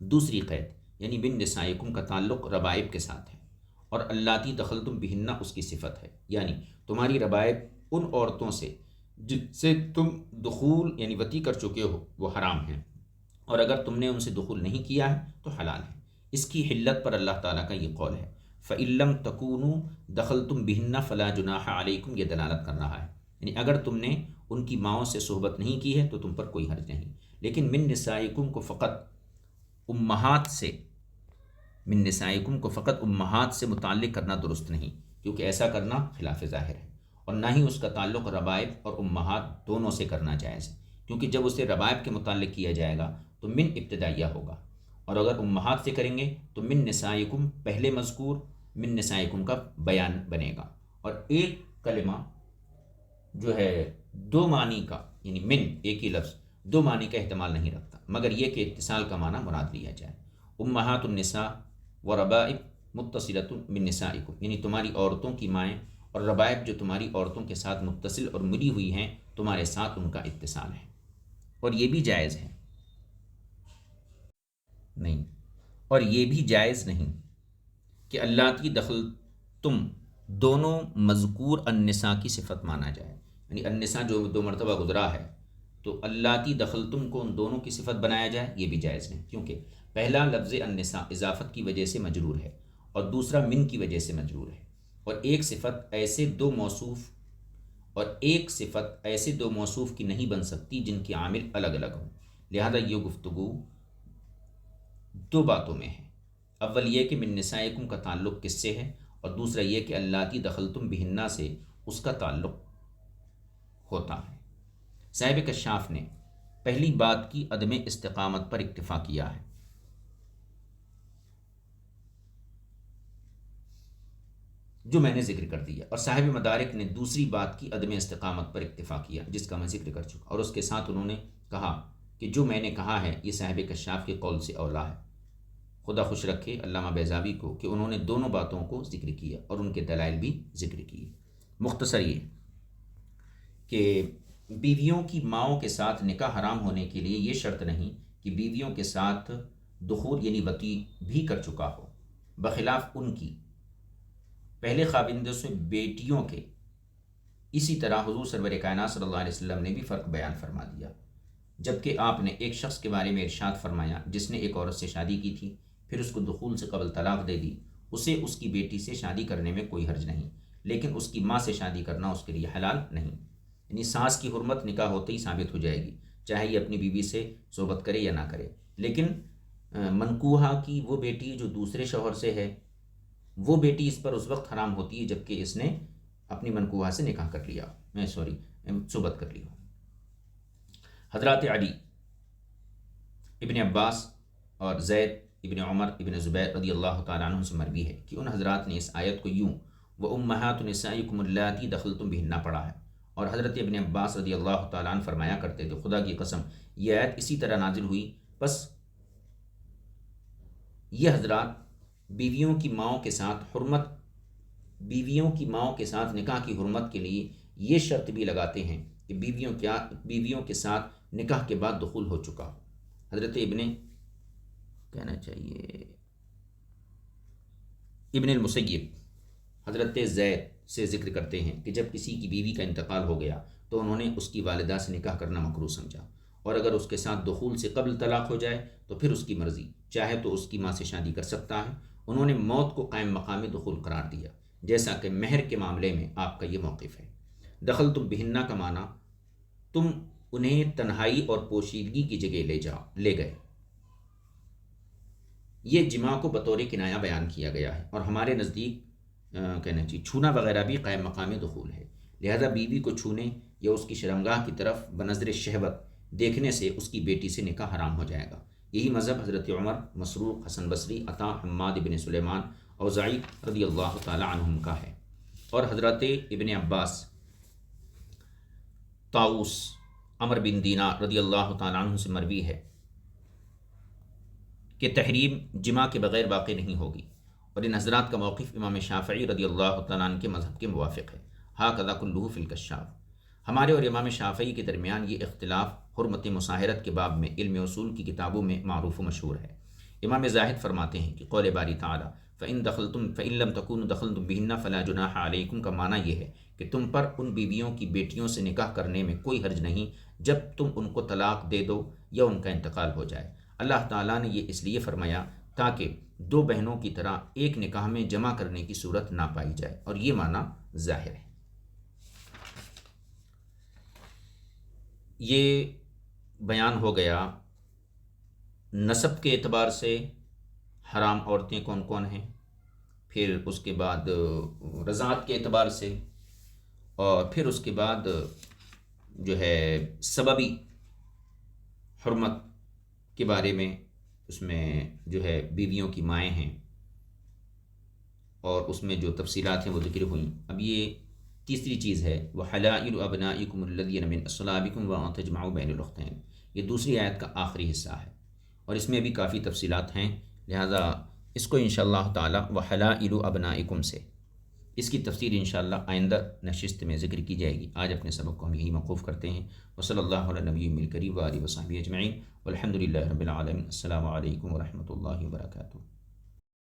S1: دوسری قید یعنی بن نسائکم کا تعلق ربائب کے ساتھ ہے، اور اللاتی دخلتم بہنہ اس کی صفت ہے، یعنی تمہاری ربائب ان عورتوں سے جن سے تم دخول یعنی وطی کر چکے ہو وہ حرام ہیں، اور اگر تم نے ان سے دخول نہیں کیا ہے تو حلال ہے۔ اس کی حلت پر اللہ تعالیٰ کا یہ قول ہے فَإِن لَّمْ تَكُونُوا دَخَلْتُم بِهِنَّ فَلَا جُنَاحَ عَلَيْكُمْ، یہ دلالت کر رہا ہے یعنی اگر تم نے ان کی ماؤں سے صحبت نہیں کی ہے تو تم پر کوئی حرج نہیں۔ لیکن من نسائکم کو فقط امہات سے متعلق کرنا درست نہیں، کیونکہ ایسا کرنا خلاف ظاہر ہے، اور نہ ہی اس کا تعلق ربائب اور امہات دونوں سے کرنا جائز ہے، کیونکہ جب اسے ربائب کے متعلق کیا جائے گا تو من ابتدائیہ ہوگا، اور اگر امہات سے کریں گے تو من نسائکم پہلے مذکور من نسائکم کا بیان بنے گا، اور ایک کلمہ جو ہے دو معنی کا یعنی من ایک ہی لفظ دو معنی کا احتمال نہیں رکھتا، مگر یہ کہ اتصال کا معنی مراد لیا جائے۔ امہات النساء و ربائب متصلۃ من نسائکم، یعنی تمہاری عورتوں کی مائیں اور ربائب جو تمہاری عورتوں کے ساتھ متصل اور ملی ہوئی ہیں تمہارے ساتھ ان کا اتصال ہے، اور یہ بھی جائز ہے نہیں، اور یہ بھی جائز نہیں کہ اللاتی دخل تم دونوں مذکور النساء کی صفت مانا جائے، یعنی النساء جو دو مرتبہ گزرا ہے تو اللاتی دخلتم کو ان دونوں کی صفت بنایا جائے، یہ بھی جائز نہیں، کیونکہ پہلا لفظ النساء اضافت کی وجہ سے مجرور ہے اور دوسرا من کی وجہ سے مجرور ہے، اور ایک صفت ایسے دو موصوف کی نہیں بن سکتی جن کے عامل الگ الگ ہوں، لہذا یہ گفتگو دو باتوں میں ہے، اول یہ کہ من نسائکم کا تعلق کس سے ہے، اور دوسرا یہ کہ اللاتی دخلتم بہنہ سے اس کا تعلق ہوتا ہے۔ صاحب کشاف نے پہلی بات کی عدم استقامت پر اکتفا کیا ہے، جو میں نے ذکر کر دیا، اور صاحب مدارک نے دوسری بات کی عدم استقامت پر اکتفا کیا جس کا میں ذکر کر چکا، اور اس کے ساتھ انہوں نے کہا کہ جو میں نے کہا ہے یہ صاحب کشاف کے قول سے اولا ہے۔ خدا خوش رکھے علامہ بیضاوی کو کہ انہوں نے دونوں باتوں کو ذکر کیا اور ان کے دلائل بھی ذکر کیے۔ مختصر یہ کہ بیویوں کی ماؤں کے ساتھ نکاح حرام ہونے کے لیے یہ شرط نہیں کہ بیویوں کے ساتھ دخول یعنی وطی بھی کر چکا ہو، بخلاف ان کی پہلے خاوندوں سے بیٹیوں کے۔ اسی طرح حضور سرور کائنات صلی اللہ علیہ وسلم نے بھی فرق بیان فرما دیا، جبکہ آپ نے ایک شخص کے بارے میں ارشاد فرمایا جس نے ایک عورت سے شادی کی تھی پھر اس کو دخول سے قبل طلاق دے دی، اسے اس کی بیٹی سے شادی کرنے میں کوئی حرج نہیں، لیکن اس کی ماں سے شادی کرنا اس کے لیے حلال نہیں، یعنی ساس کی حرمت نکاح ہوتے ہی ثابت ہو جائے گی، چاہے یہ اپنی بیوی سے صحبت کرے یا نہ کرے، لیکن منکوحہ کی وہ بیٹی جو دوسرے شوہر سے ہے وہ بیٹی اس پر اس وقت حرام ہوتی ہے جبکہ اس نے اپنی منکوحہ سے نکاح کر لیا صحبت کر لی ہو۔ حضرات علی ابن عباس اور زید ابن عمر ابن زبیر رضی اللہ تعالیٰ عنہ سے مروی ہے کہ ان حضرات نے اس آیت کو یوں وَأُمَّهَاتُ نِسَائِكُمُ اللَّاتِي دَخَلْتُم بِهِنَّ پڑھا ہے، اور حضرت ابن عباس رضی اللہ تعالیٰ عنہ فرمایا کرتے تھے خدا کی قسم یہ آیت اسی طرح نازل ہوئی، بس یہ حضرات بیویوں کی ماؤں کے ساتھ نکاح کی حرمت کے لیے یہ شرط بھی لگاتے ہیں کہ بیویوں کے ساتھ نکاح کے بعد دخول ہو چکا ہو۔ حضرت ابن المسیب حضرت زید سے ذکر کرتے ہیں کہ جب کسی کی بیوی کا انتقال ہو گیا تو انہوں نے اس کی والدہ سے نکاح کرنا مکروہ سمجھا، اور اگر اس کے ساتھ دخول سے قبل طلاق ہو جائے تو پھر اس کی مرضی، چاہے تو اس کی ماں سے شادی کر سکتا ہے۔ انہوں نے موت کو قائم مقام دخول قرار دیا، جیسا کہ مہر کے معاملے میں آپ کا یہ موقف ہے۔ دخلتم بہنہ کا معنی تم انہیں تنہائی اور پوشیدگی کی جگہ لے گئے، یہ جماع کو بطور کنایہ بیان کیا گیا ہے، اور ہمارے نزدیک کہنا چاہیے چھونا وغیرہ بھی قائم مقام دخول ہے، لہذا بیوی کو چھونے یا اس کی شرمگاہ کی طرف بنظر شہوت دیکھنے سے اس کی بیٹی سے نکاح حرام ہو جائے گا۔ یہی مذہب حضرت عمر، مسروق، حسن بصری، عطا، حماد بن سلیمان، اوزاعی رضی اللہ تعالی عنہم کا ہے، اور حضرت ابن عباس، طاؤس، عمر بن دینار رضی اللہ تعالیٰ عنہ سے مروی ہے کہ تحریم جماع کے بغیر واقع نہیں ہوگی، اور ان حضرات کا موقف امام شافعی رضی اللہ تعالیٰ عنہ کے مذہب کے موافق ہے۔ ھذا کلہ فی الکشاف۔ ہمارے اور امام شافعی کے درمیان یہ اختلاف حرمت مصاہرت کے باب میں علم اصول کی کتابوں میں معروف و مشہور ہے۔ امام زاہد فرماتے ہیں کہ قول باری تعالی فَإِن لَمْ تَكُونُوا دَخَلْتُمْ بِهِنَّ فَلَا جُنَاحَ عَلَيْكُمْ کا معنی یہ ہے کہ تم پر ان بیویوں کی بیٹیوں سے نکاح کرنے میں کوئی حرج نہیں جب تم ان کو طلاق دے دو یا ان کا انتقال ہو جائے۔ اللہ تعالیٰ نے یہ اس لیے فرمایا تاکہ دو بہنوں کی طرح ایک نکاح میں جمع کرنے کی صورت نہ پائی جائے، اور یہ معنی ظاہر ہے۔ یہ بیان ہو گیا نسب کے اعتبار سے حرام عورتیں کون کون ہیں، پھر اس کے بعد رضاعت کے اعتبار سے، اور پھر اس کے بعد جو ہے سببی حرمت کے بارے میں، اس میں جو ہے بیویوں کی مائیں ہیں اور اس میں جو تفصیلات ہیں وہ ذکر ہوئیں۔ اب یہ تیسری چیز ہے وَحَلَائِلُ أَبْنَائِكُمُ الَّذِينَ مِنْ أَصْلَابِكُمْ وَأَن تَجْمَعُوا بَيْنَ الْأُخْتَيْنِ، یہ دوسری آیت کا آخری حصہ ہے، اور اس میں بھی کافی تفصیلات ہیں، لہذا اس کو انشاءاللہ تعالی وَحَلَائِلُ أَبْنَائِكُمْ سے اس کی تفسیر انشاءاللہ آئندہ نشست میں ذکر کی جائے گی۔ آج اپنے سبق کو ہم یہی موقوف کرتے ہیں۔ وصلی اللہ علی نبی الکریم وآلہ وصحبہ اجمعین والحمد للہ رب العالمین۔ السلام علیکم ورحمۃ اللہ وبرکاتہ۔